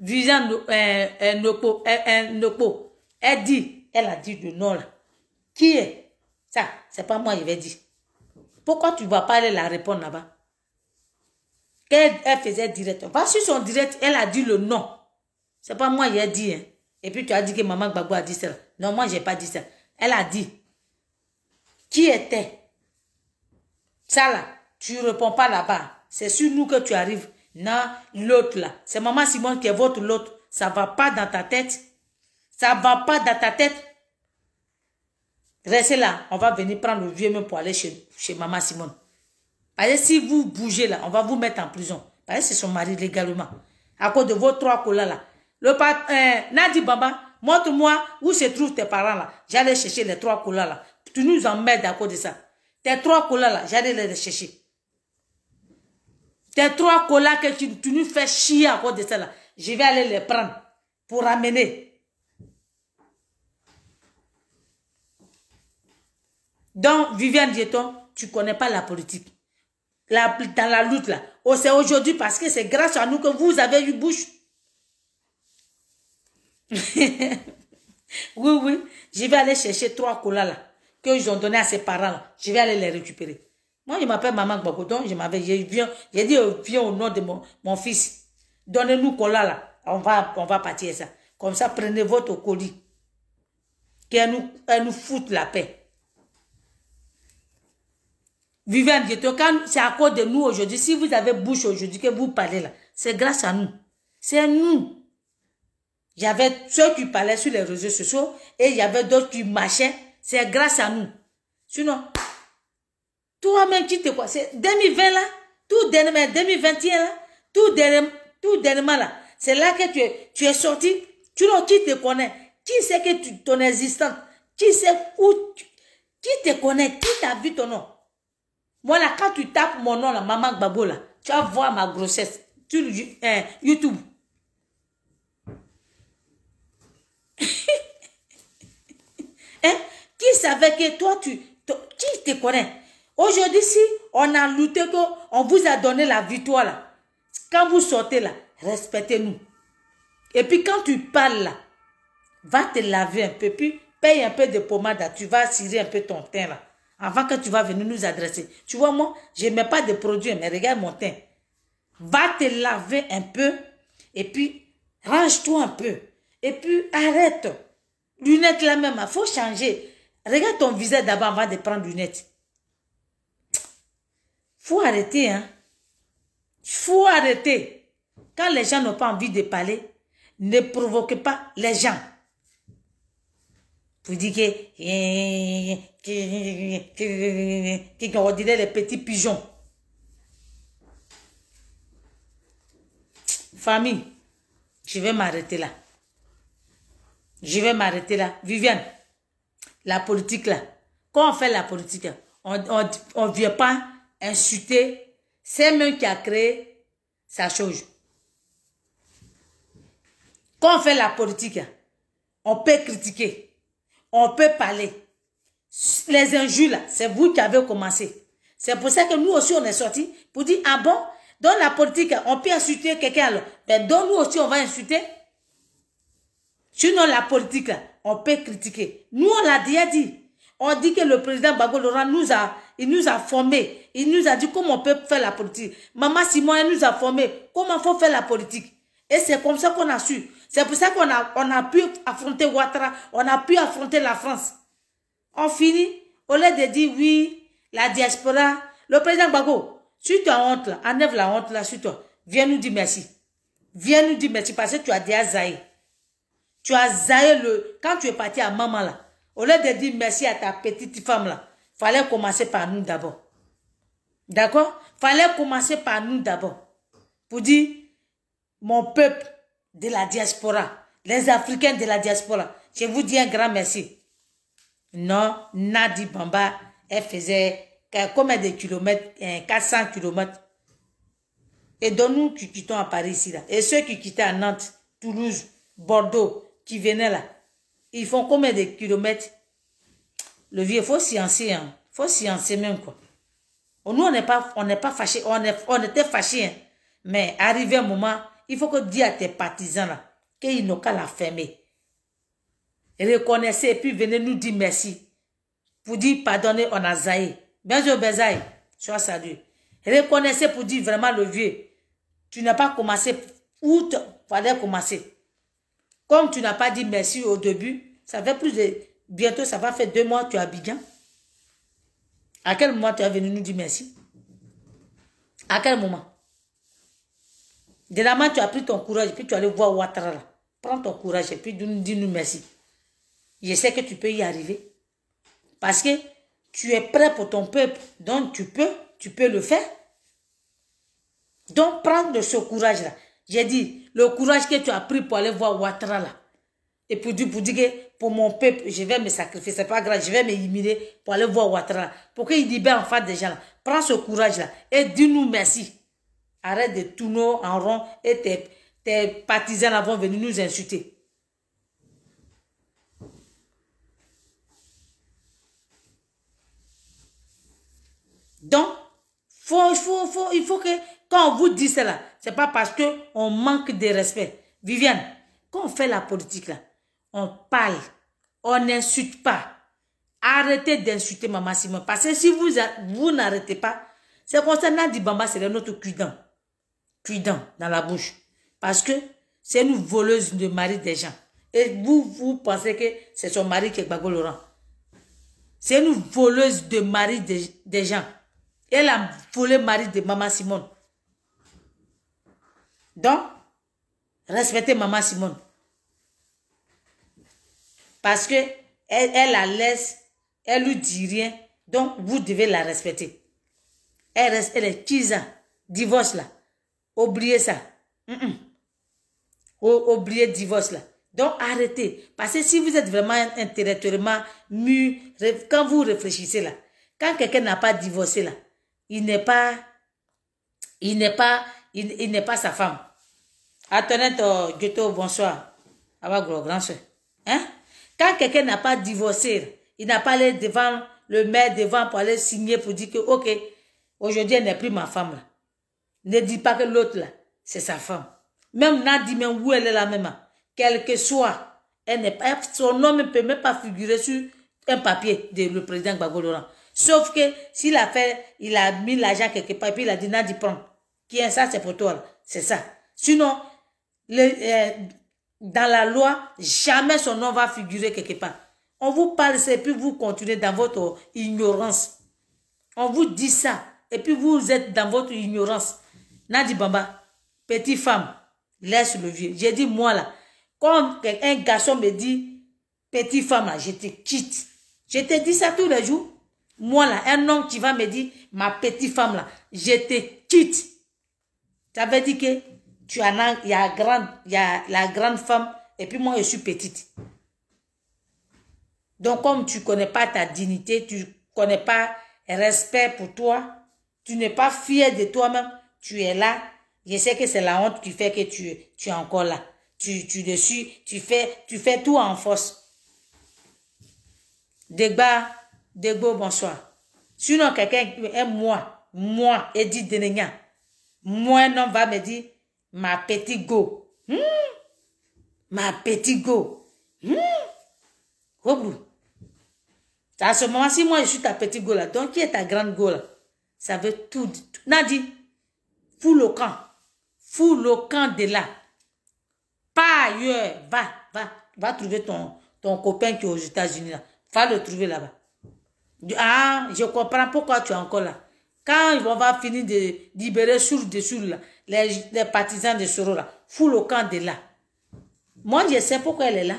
Viviane Nopo. Elle dit, elle a dit le nom là. Qui est? Ça, c'est pas moi, il va dire. Pourquoi tu ne vas pas aller la répondre là-bas? Elle faisait direct. Va sur son direct, elle a dit le nom. C'est pas moi, il a dit. Hein. Et puis tu as dit que Maman Gbagbo a dit ça. Non, moi, je n'ai pas dit ça. Elle a dit. Qui était? Ça là, tu ne réponds pas là-bas. C'est sur nous que tu arrives. Non, l'autre là. C'est Maman Simone qui est votre l'autre. Ça ne va pas dans ta tête. Ça ne va pas dans ta tête. Restez là. On va venir prendre le vieux même pour aller chez Maman Simone. Parce que si vous bougez là, on va vous mettre en prison. Parce que c'est son mari légalement. À cause de vos 3 colas là. Nadi Baba, montre-moi où se trouvent tes parents là. J'allais chercher les 3 colas là. Tu nous emmerdes à cause de ça. Tes 3 colas là, j'allais les chercher. Tes 3 colas que tu nous fais chier à cause de ça là. Je vais aller les prendre pour ramener. Donc, Viviane Dieton, tu ne connais pas la politique. Dans la lutte là. Oh, c'est aujourd'hui parce que c'est grâce à nous que vous avez eu bouche. Oui. Je vais aller chercher 3 colas là. Qu'ils ont donné à ses parents là. Je vais aller les récupérer. Moi, je m'appelle Maman Gbagbo. Donc, j'ai dit, viens au nom de mon fils. Donnez-nous colas là. On va partir ça. Comme ça, prenez votre colis. Qu'elle nous foute la paix. Viviane Dieton, c'est à cause de nous aujourd'hui. Si vous avez bouche aujourd'hui que vous parlez là, c'est grâce à nous. C'est nous. Il y avait ceux qui parlaient sur les réseaux sociaux et il y avait d'autres qui marchaient. C'est grâce à nous. Sinon, toi-même, tu te quoi? C'est 2020 là, tout dernièrement, 2021 là, tout dernièrement là. C'est là que tu es sorti. Tu vois qui te connaît? Qui sait que ton existence? Qui sait où? Qui te connaît? Qui t'a vu ton nom? Moi là, quand tu tapes mon nom là, Maman Gbagbo là, tu vas voir ma grossesse sur YouTube. Hein? Qui savait que toi, qui te connaît? Aujourd'hui, si on a lutté, on vous a donné la victoire là, quand vous sortez là, respectez-nous. Et puis quand tu parles là, va te laver un peu, puis paye un peu de pommade là, tu vas cirer un peu ton teint là. Avant que tu vas venir nous adresser. Tu vois, moi, je ne mets pas de produits, mais regarde mon teint. Va te laver un peu et puis range-toi un peu. Et puis arrête. Lunettes là même, il faut changer. Regarde ton visage d'abord avant de prendre lunettes. Faut arrêter, hein. Faut arrêter. Quand les gens n'ont pas envie de parler, ne provoquez pas les gens. Vous dites qu'on dirait les petits pigeons. Famille, je vais m'arrêter là. Je vais m'arrêter là. Viviane, la politique là. Quand on fait la politique, on ne vient pas insulter. C'est même qui a créé sa chose. Quand on fait la politique, on peut critiquer. On peut parler. Les injures là, c'est vous qui avez commencé. C'est pour ça que nous aussi on est sortis pour dire, ah bon, dans la politique, on peut insulter quelqu'un alors. Mais dans nous aussi on va insulter. Sinon la politique là, on peut critiquer. Nous on l'a déjà dit. On dit que le président Gbagbo Laurent nous a formés. Il nous a dit comment on peut faire la politique. Maman Simon, elle nous a formés. Comment il faut faire la politique. Et c'est comme ça qu'on a su. C'est pour ça qu'on a pu affronter Ouattara. On a pu affronter la France. On finit. Au lieu de dire oui, la diaspora. Le président Gbagbo, si tu as honte là, enlève la honte là sur toi. Viens nous dire merci. Viens nous dire merci parce que tu as déjà zaï. Tu as zaï quand tu es parti à maman là. Au lieu de dire merci à ta petite femme là, fallait commencer par nous d'abord. D'accord? Fallait commencer par nous d'abord. Pour dire, mon peuple de la diaspora, les Africains de la diaspora, je vous dis un grand merci. Non, Nadi Bamba, elle faisait combien de kilomètres? 400 kilomètres. Et donc nous qui quittons à Paris ici là. Et ceux qui quittaient à Nantes, Toulouse, Bordeaux, qui venaient là, ils font combien de kilomètres? Le vieux, il faut sciencer, hein. Il faut sciencer même quoi. Nous, on n'est pas fâchés. On était fâchés. Hein. Mais arrivé un moment, il faut que dire à tes partisans là, qu'ils n'ont qu'à la fermer. Reconnaissez et puis venez nous dire merci. Pour dire pardonnez, on a zaï. Bien sûr, Bezaï, sois salué. Reconnaissez pour dire vraiment le vieux. Tu n'as pas commencé où il fallait commencer. Comme tu n'as pas dit merci au début, ça fait plus de... Bientôt, ça va faire 2 mois que tu es à Abidjan. À quel moment tu es venu nous dire merci? À quel moment? Dernièrement, tu as pris ton courage et puis tu es allé voir Ouattara là. Prends ton courage et puis dis-nous merci. Je sais que tu peux y arriver. Parce que tu es prêt pour ton peuple. Donc tu peux le faire. Donc prends de ce courage-là. J'ai dit, le courage que tu as pris pour aller voir Ouattara là. Et pour dire que pour mon peuple, je vais me sacrifier. C'est pas grave, je vais me humilier pour aller voir Ouattara là. Pour qu'il libère en face des gens là. Prends ce courage-là et dis-nous merci. Arrête de tourner en rond et tes partisans là vont venir nous insulter. Donc, il faut que, quand on vous dit cela, c'est pas parce qu'on manque de respect. Viviane, quand on fait la politique là, on parle, on n'insulte pas. Arrêtez d'insulter Maman Simone. Parce que si vous n'arrêtez pas, c'est comme ça, Nadi Bamba, c'est notre cuidant. Cuidant dans la bouche. Parce que c'est une voleuse de mari des gens. Et vous pensez que c'est son mari qui est Gbagbo Laurent. C'est une voleuse de mari des gens. Elle a volé le mari de Maman Simone. Donc, respectez Maman Simone. Parce que elle la laisse, elle lui dit rien. Donc, vous devez la respecter. Elle est kisa. Divorce là. Oubliez ça. Oubliez divorce là. Donc, arrêtez. Parce que si vous êtes vraiment intellectuellement mûr, quand vous réfléchissez là, quand quelqu'un n'a pas divorcé là, il n'est pas sa femme. Attendez, Ghetto, bonsoir. Ava grand soeur. Hein? Quand quelqu'un n'a pas divorcé, il n'a pas allé devant le maire devant pour aller signer pour dire que, ok, aujourd'hui, elle n'est plus ma femme là. Ne dis pas que l'autre là, c'est sa femme. Même Nadi, même où elle est la même, quel que soit, elle n'est pas, son nom ne peut même pas figurer sur un papier de le président Gbagbo Laurent. Sauf que s'il a fait, il a mis l'argent quelque part, et puis il a dit, Nadi, prends. Qui est ça, c'est pour toi. C'est ça. Sinon, dans la loi, jamais son nom va figurer quelque part. On vous parle, et puis vous continuez dans votre ignorance. On vous dit ça, et puis vous êtes dans votre ignorance. Nadi Bamba, petite femme, laisse le vieux. J'ai dit, moi là, quand un garçon me dit, petite femme là, je te quitte. Je te dis ça tous les jours. Moi là, un homme qui va me dire, ma petite femme là, je te quitte. Ça veut dire que il y a la grande femme, et puis moi je suis petite. Donc comme tu ne connais pas ta dignité, tu ne connais pas respect pour toi, tu n'es pas fier de toi-même, tu es là. Je sais que c'est la honte qui fait que tu es encore là. Tu fais tout en force. Degbo, bonsoir. Sinon, quelqu'un, moi, Edith Denenia, moi, un homme va me dire, ma petite go. Ma petite go. À ce moment, si moi, je suis ta petite go là, donc qui est ta grande go là? Ça veut tout. Nadi, fous le camp. Fous le camp de là. Pas ailleurs. Va trouver ton copain qui est aux États-Unis là. Va le trouver là-bas. Ah, je comprends pourquoi tu es encore là. Quand on va finir de libérer sur là, les partisans de Soro là, fous le camp de là. Moi, je sais pourquoi elle est là.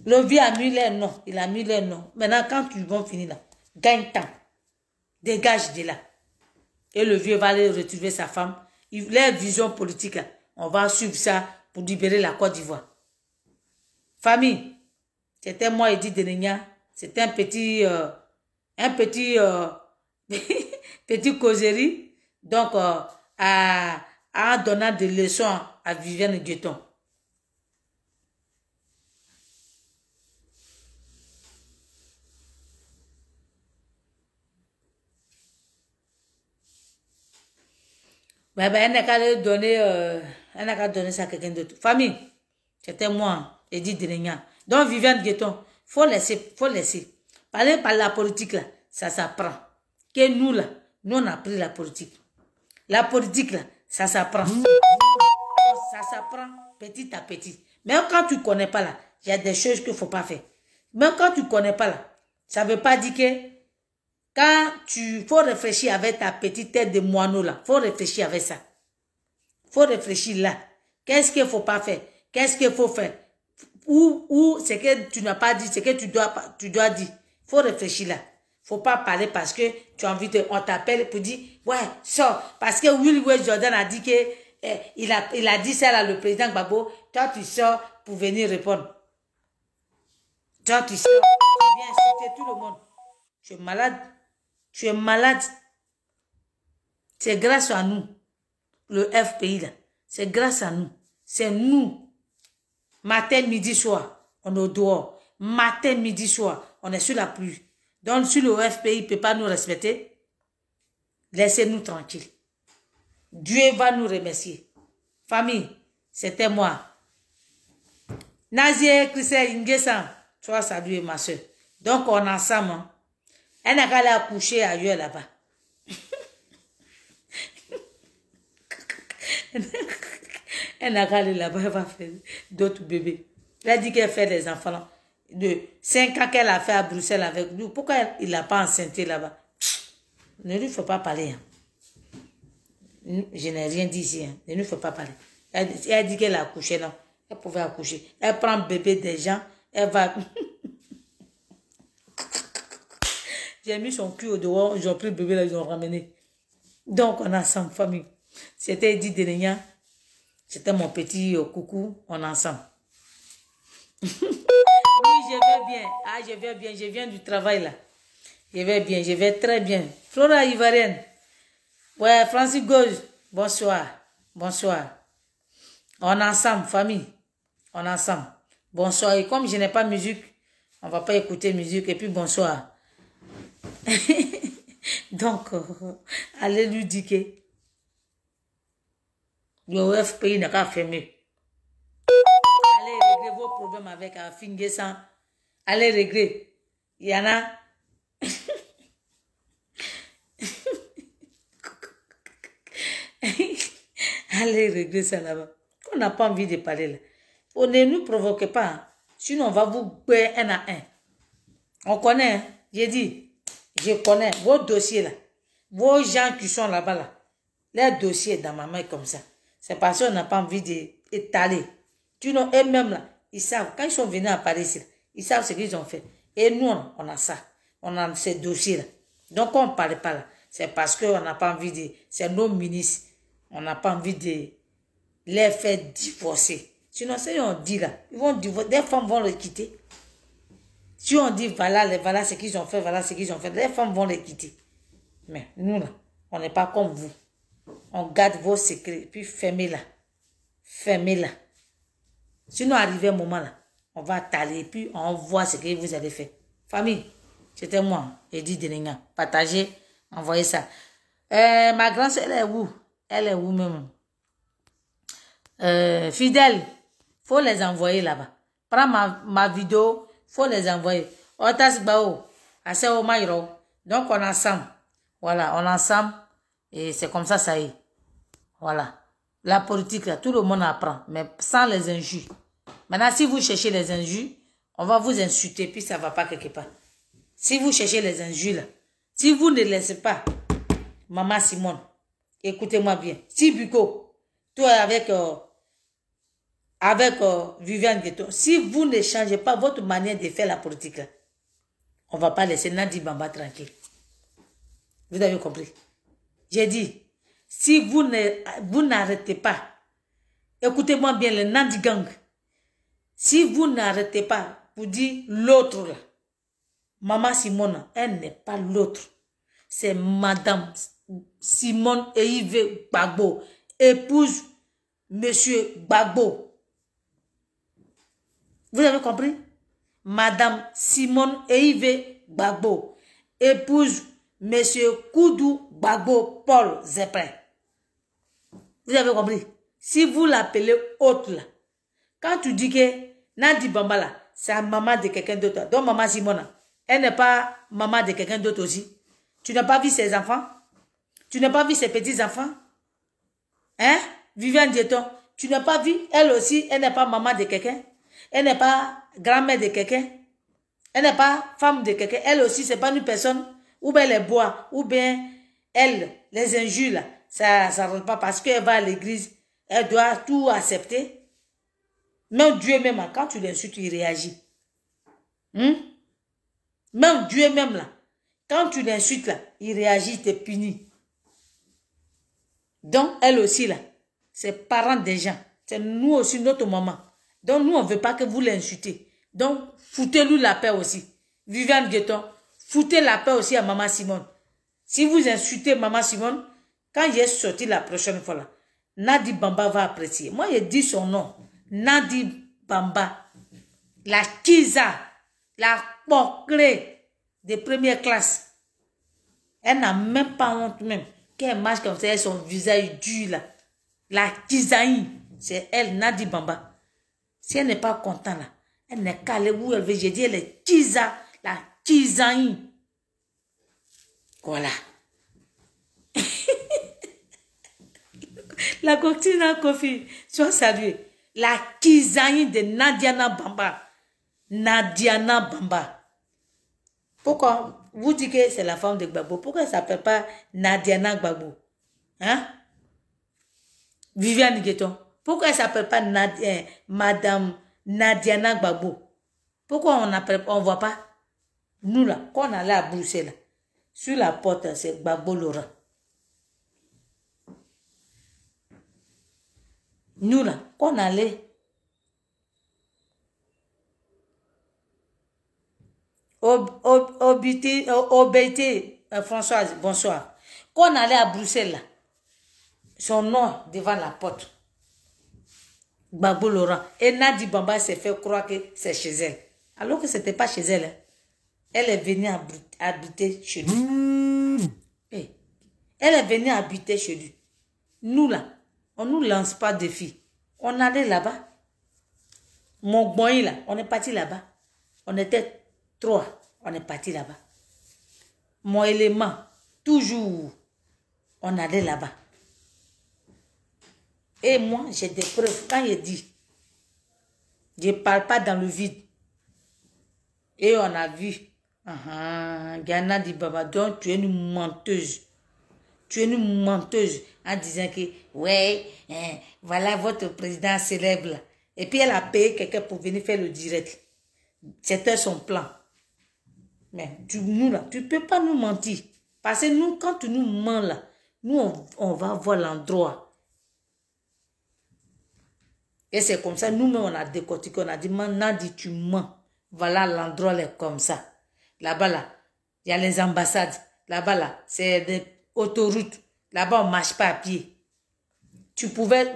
Le vieux a mis les noms. Il a mis les noms. Maintenant, quand ils vont finir là, gagne temps. Dégage de là. Et le vieux va aller retrouver sa femme. Les visions politiques, on va suivre ça pour libérer la Côte d'Ivoire. Famille, c'était moi, Edith Denenia. C'était un petit petit causerie. Donc, en donnant des leçons à Viviane Guetton. Ben, elle n'a qu'à donner, elle n'a qu'à donner ça à quelqu'un d'autre. Famille, c'était moi, Edith Denenya. Donc, Viviane Guetton, faut laisser. Parler par la politique, là, ça s'apprend. Que nous, là, nous, on a pris la politique. La politique, là, ça s'apprend. Ça s'apprend petit à petit. Même quand tu ne connais pas, là, il y a des choses qu'il ne faut pas faire. Même quand tu ne connais pas, là, ça ne veut pas dire que quand tu faut réfléchir avec ta petite tête de moineau, là, faut réfléchir avec ça. Faut réfléchir là. Qu'est-ce qu'il ne faut pas faire? Qu'est-ce qu'il faut faire? Ou c'est que tu n'as pas dit, c'est que tu dois dire. Faut réfléchir là. Faut pas parler parce que tu as envie de, on t'appelle pour dire, ouais, sors. Parce que Will Jordan a dit que, il a dit ça là, le président Gbagbo, toi tu sors pour venir répondre. Toi tu sors, tu viens inciter tout le monde. Tu es malade. Tu es malade. C'est grâce à nous. Le FPI là. C'est grâce à nous. C'est nous. Matin, midi, soir, on est dehors. Matin, midi, soir, on est sur la pluie. Donc, si le FPI ne peut pas nous respecter, laissez-nous tranquilles. Dieu va nous remercier. Famille, c'était moi. Nazie, Christelle, Ingesan, toi, salut ma soeur. Donc, on est ensemble. Hein? Elle n'a qu'à aller accoucher ailleurs là-bas. Elle n'a qu'à aller là-bas, elle va faire d'autres bébés. Elle a dit qu'elle fait des enfants de 5 ans qu'elle a fait à Bruxelles avec nous. Pourquoi il n'a pas enceinté là-bas? Ne lui faut pas parler. Hein. Je n'ai rien dit ici. Hein. Ne lui faut pas parler. Elle a dit qu'elle a accouché, non. Elle pouvait accoucher. Elle prend le bébé des gens, elle va... J'ai mis son cul au dehors, ils ont pris le bébé là, ils ont ramené. Donc, on est ensemble, famille. C'était Edith Denenya. C'était mon petit coucou, on est ensemble. Oui, je vais bien. Ah, je vais bien. Je viens du travail là. Je vais bien, je vais très bien. Flora Ivarienne. Ouais, Francis Gauze. Bonsoir. Bonsoir. On est ensemble, famille. On est ensemble. Bonsoir. Et comme je n'ai pas musique, on ne va pas écouter musique. Et puis bonsoir. Donc, allez lui dire que le FPI n'a qu'à fermer. Allez régler vos problèmes avec Fingesan. Allez régler. Il y en a. Allez régler ça là-bas. On n'a pas envie de parler là. On ne nous provoque pas. Hein. Sinon, on va vous payer un à un. On connaît. Hein. J'ai dit, je connais vos dossiers là. Vos gens qui sont là-bas là. Les dossiers dans ma main comme ça. C'est parce qu'on n'a pas envie d'étaler. Tu know, eux-mêmes là, ils savent. Quand ils sont venus à Paris ici, ils savent ce qu'ils ont fait. Et nous, on a ça. On a ces dossiers là. Donc, on ne parle pas là. C'est parce qu'on n'a pas envie de... C'est nos ministres. On n'a pas envie de les faire divorcer. Sinon, si on dit là, ils vont divorcer. Des femmes vont les quitter. Si on dit voilà ce qu'ils ont fait, voilà ce qu'ils ont fait, les femmes vont les quitter. Mais nous là, on n'est pas comme vous. On garde vos secrets, puis fermez-la. Fermez-la. Sinon, arrivé un moment là, on va taler, puis on voit ce que vous allez faire. Famille, c'était moi, Edith Denenya. Partagez, envoyez ça. Ma grand-sœur, elle est où? Elle est où même? Fidèle, faut les envoyer là-bas. Prends ma vidéo, faut les envoyer. Otas Bao, Aseo Maïro. Donc, on est ensemble. Voilà, on est ensemble. Et c'est comme ça, ça y est. Voilà. La politique, là, tout le monde apprend, mais sans les injures. Maintenant, si vous cherchez les injures, on va vous insulter, puis ça ne va pas quelque part. Si vous cherchez les injures, là, si vous ne laissez pas, Maman Simone, écoutez-moi bien. Si Buko, toi avec Viviane Guetton, si vous ne changez pas votre manière de faire la politique, là, on ne va pas laisser Nadi Bamba tranquille. Vous avez compris? J'ai dit, si vous n'arrêtez pas, écoutez-moi bien, le Nandi Gang, si vous n'arrêtez pas pour dire l'autre là, Maman Simone, elle n'est pas l'autre. C'est Madame Simone Eive Gbagbo, épouse Monsieur Gbagbo. Vous avez compris? Madame Simone Eive Gbagbo, épouse Monsieur Koudou Gbagbo Paul Zepin. Vous avez compris? Si vous l'appelez autre là, quand tu dis que Nadi Bamba là, c'est la maman de quelqu'un d'autre. Donc maman Simona, elle n'est pas maman de quelqu'un d'autre aussi. Tu n'as pas vu ses enfants? Tu n'as pas vu ses petits-enfants? Hein? Viviane Dieton, tu n'as pas vu? Elle aussi, elle n'est pas maman de quelqu'un. Elle n'est pas grand-mère de quelqu'un. Elle n'est pas femme de quelqu'un. Elle aussi, c'est pas une personne. Ou bien les bois, ou bien elle, les injures là. Ça ne rentre pas parce qu'elle va à l'église. Elle doit tout accepter. Même Dieu même, quand tu l'insultes, il réagit. Même Dieu même là, quand tu l'insultes là, il réagit, il te punit. Donc, elle aussi là, c'est parents des gens. C'est nous aussi, notre maman. Donc, nous, on ne veut pas que vous l'insultez. Donc, foutez-lui la paix aussi. Viviane Guetton, foutez la paix aussi à Maman Simone. Si vous insultez Maman Simone, quand j'ai sorti la prochaine fois là, Nadi Bamba va apprécier. Moi, j'ai dit son nom. Nadi Bamba. La Kiza. La Poclé de première classe. Elle n'a même pas honte même. Qu'elle marche comme ça, son visage dur là. La Kizaï. C'est elle, Nadi Bamba. Si elle n'est pas contente là, elle n'est qu'à aller où elle veut. J'ai dit, elle est Kiza. La Kizaï. Voilà. La coctine à Kofi, sois saluée. La Kizaï de Nadiana Bamba. Nadiana Bamba. Pourquoi vous dites que c'est la femme de Gbagbo? Pourquoi elle ne s'appelle pas Nadiana Gbagbo? Hein? Viviane Guetton. Pourquoi elle ne s'appelle pas Madame Nadiana Gbagbo? Pourquoi on ne voit pas? Nous là, quand on allait à Bruxelles, sur la porte, c'est Gbagbo Laurent. Nous là, quand on allait Obéité, Françoise, bonsoir. Quand on allait à Bruxelles, là, son nom devant la porte. Gbagbo Laurent. Et Nadi Bamba s'est fait croire que c'est chez elle. Alors que ce n'était pas chez elle. Hein. Elle est venue habiter chez nous. Hey. Elle est venue habiter chez lui. Nous là, on ne nous lance pas de filles. On allait là-bas. Mon boy là, on est parti là-bas. On était 3. On est parti là-bas. Mon élément, toujours, on allait là-bas. Et moi, j'ai des preuves. Quand il dit, je ne parle pas dans le vide. Et on a vu, Gana dit, Baba, donc tu es une menteuse. Tu es une menteuse en disant que, ouais, voilà votre président célèbre. Et puis elle a payé quelqu'un pour venir faire le direct. C'était son plan. Mais nous là, tu ne peux pas nous mentir. Parce que nous, quand tu nous mens là, nous, on va voir l'endroit. Et c'est comme ça, nous-mêmes, on a décortiqué, on a dit, Nadi, tu mens. Voilà, l'endroit est comme ça. Là-bas, là, il y a les ambassades. Là-bas, là, c'est des autoroutes. Là-bas, on ne marche pas à pied.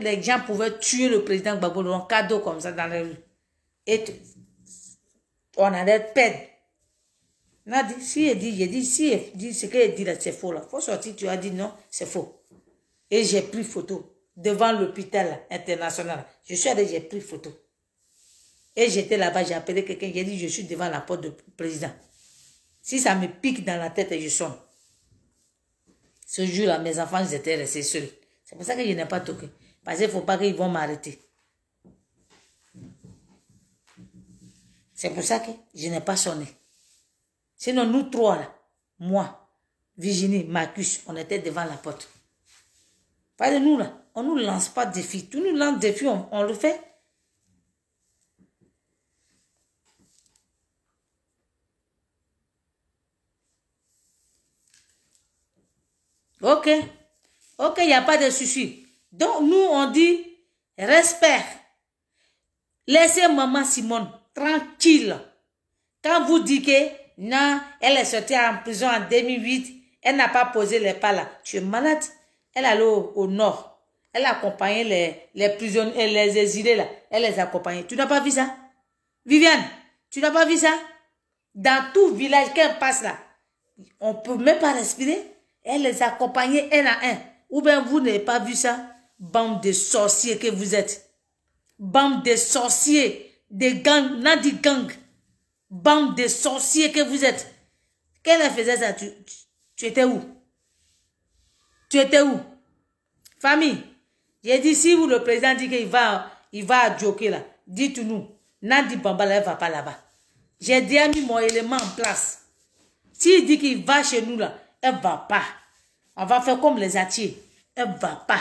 Les gens pouvaient tuer le président Gbagbo en cadeau comme ça dans les rues. Et on allait perdre. Nadi, si elle dit, j'ai dit, si elle dit ce qu'elle dit là, c'est faux là. Faut sortir, tu as dit non, c'est faux. Et j'ai pris photo devant l'hôpital international. Je suis allé, j'ai pris photo. Et j'étais là-bas, j'ai appelé quelqu'un, j'ai dit, je suis devant la porte du président. Si ça me pique dans la tête, je sonne. Ce jour-là, mes enfants, ils étaient restés seuls. C'est pour ça que je n'ai pas toqué. Parce qu'il ne faut pas qu'ils vont m'arrêter. C'est pour ça que je n'ai pas sonné. Sinon, nous 3, là, moi, Virginie, Marcus, on était devant la porte. Pas de nous, là, on ne nous lance pas de défis. Tout nous lance des défis, on le fait. Ok, il n'y a pas de souci. Donc, nous, on dit respect. Laissez Maman Simone tranquille. Quand vous dites que non, elle est sortie en prison en 2008, elle n'a pas posé les pas là. Tu es malade. Elle est allée au nord. Elle a accompagné les prisonniers, les exilés là. Elle les a accompagnés. Tu n'as pas vu ça? Viviane, tu n'as pas vu ça? Dans tout village qu'elle passe là, on ne peut même pas respirer. Elle les a accompagnés un à un. Ou bien vous n'avez pas vu ça? Bande de sorciers que vous êtes. Bande de sorciers. Des gangs. Nadi gang. Bande de sorciers que vous êtes. Qu'elle faisait ça? Tu étais où? Tu étais où? Famille. J'ai dit, si vous, le président dit qu'il va joker là, dites-nous. Nadi Bambala, elle ne va pas là-bas. J'ai déjà mis mon élément en place. S'il dit qu'il va chez nous là, elle ne va pas. On va faire comme les Atiers. Elle ne va pas.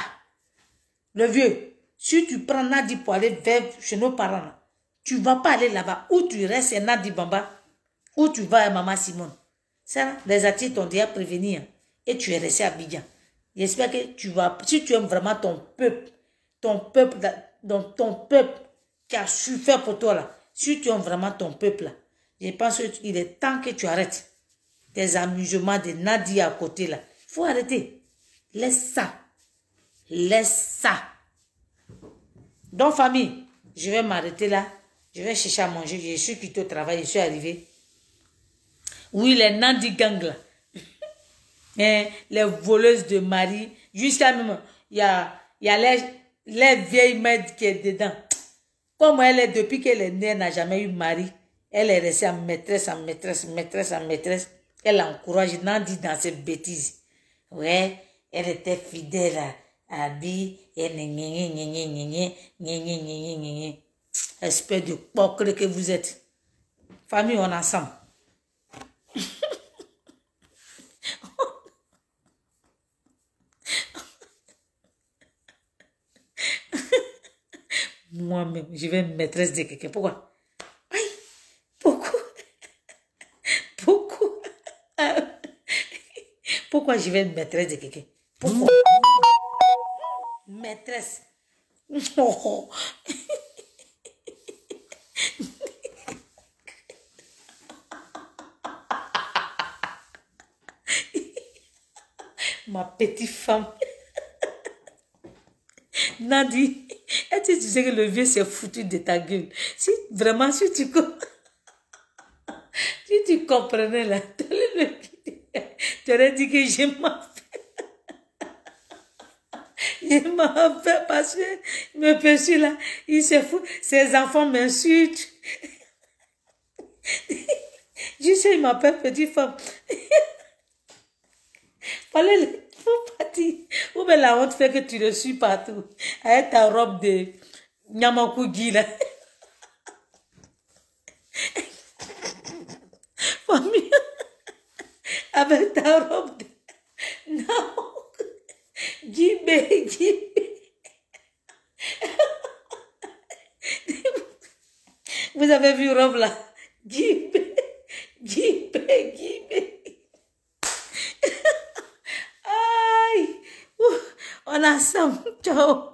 Le vieux, si tu prends Nadi pour aller vers chez nos parents, là, tu ne vas pas aller là-bas. Où tu restes, c'est Nadi Bamba. Où tu vas à Maman Simone. Ça, les Atiers t'ont déjà prévenu. Hein, et tu es resté à Abidjan. J'espère que tu vas, si tu aimes vraiment ton peuple qui a su faire pour toi là, si tu aimes vraiment ton peuple là, je pense qu'il est temps que tu arrêtes tes amusements de Nadia à côté là. Il faut arrêter. Laisse ça. Laisse ça. Donc famille, je vais m'arrêter là. Je vais chercher à manger. Je suis quitté au travail, je suis arrivé. Oui, les Nandi gang là. Les voleuses de mari. Jusqu'à même, il y a les vieilles mères qui est dedans. Comme elle est, depuis qu'elle est née, elle n'a jamais eu mari. Elle est restée en maîtresse, en maîtresse, maîtresse, en maîtresse. Elle encourage Nandi dans ses bêtises. Ouais, elle était fidèle à Abi. Espèce de porcle que vous êtes. Famille, on est ensemble. Moi-même, je vais être maîtresse de quelqu'un. Pourquoi? Aïe, pourquoi? Pourquoi? Pourquoi je vais être maîtresse de quelqu'un? Pourquoi? Maîtresse. Oh. Ma petite femme. Nadi, est-ce que tu sais que le vieux s'est foutu de ta gueule? Si vraiment, si tu comprenais là, tu aurais dit que je m'en fais. Je m'en fais parce que me petit là, il se fout. Ses enfants m'insultent. Je sais, il m'appelle petite femme. Fallait faut pas dire. Ou bien la honte fait que tu le suis partout. Avec ta robe de Nyamakugi là. Famille. Avec ta robe de Nyamakugi. Vous avez vu robe là? Gibé. Aïe. On a ensemble. Ciao.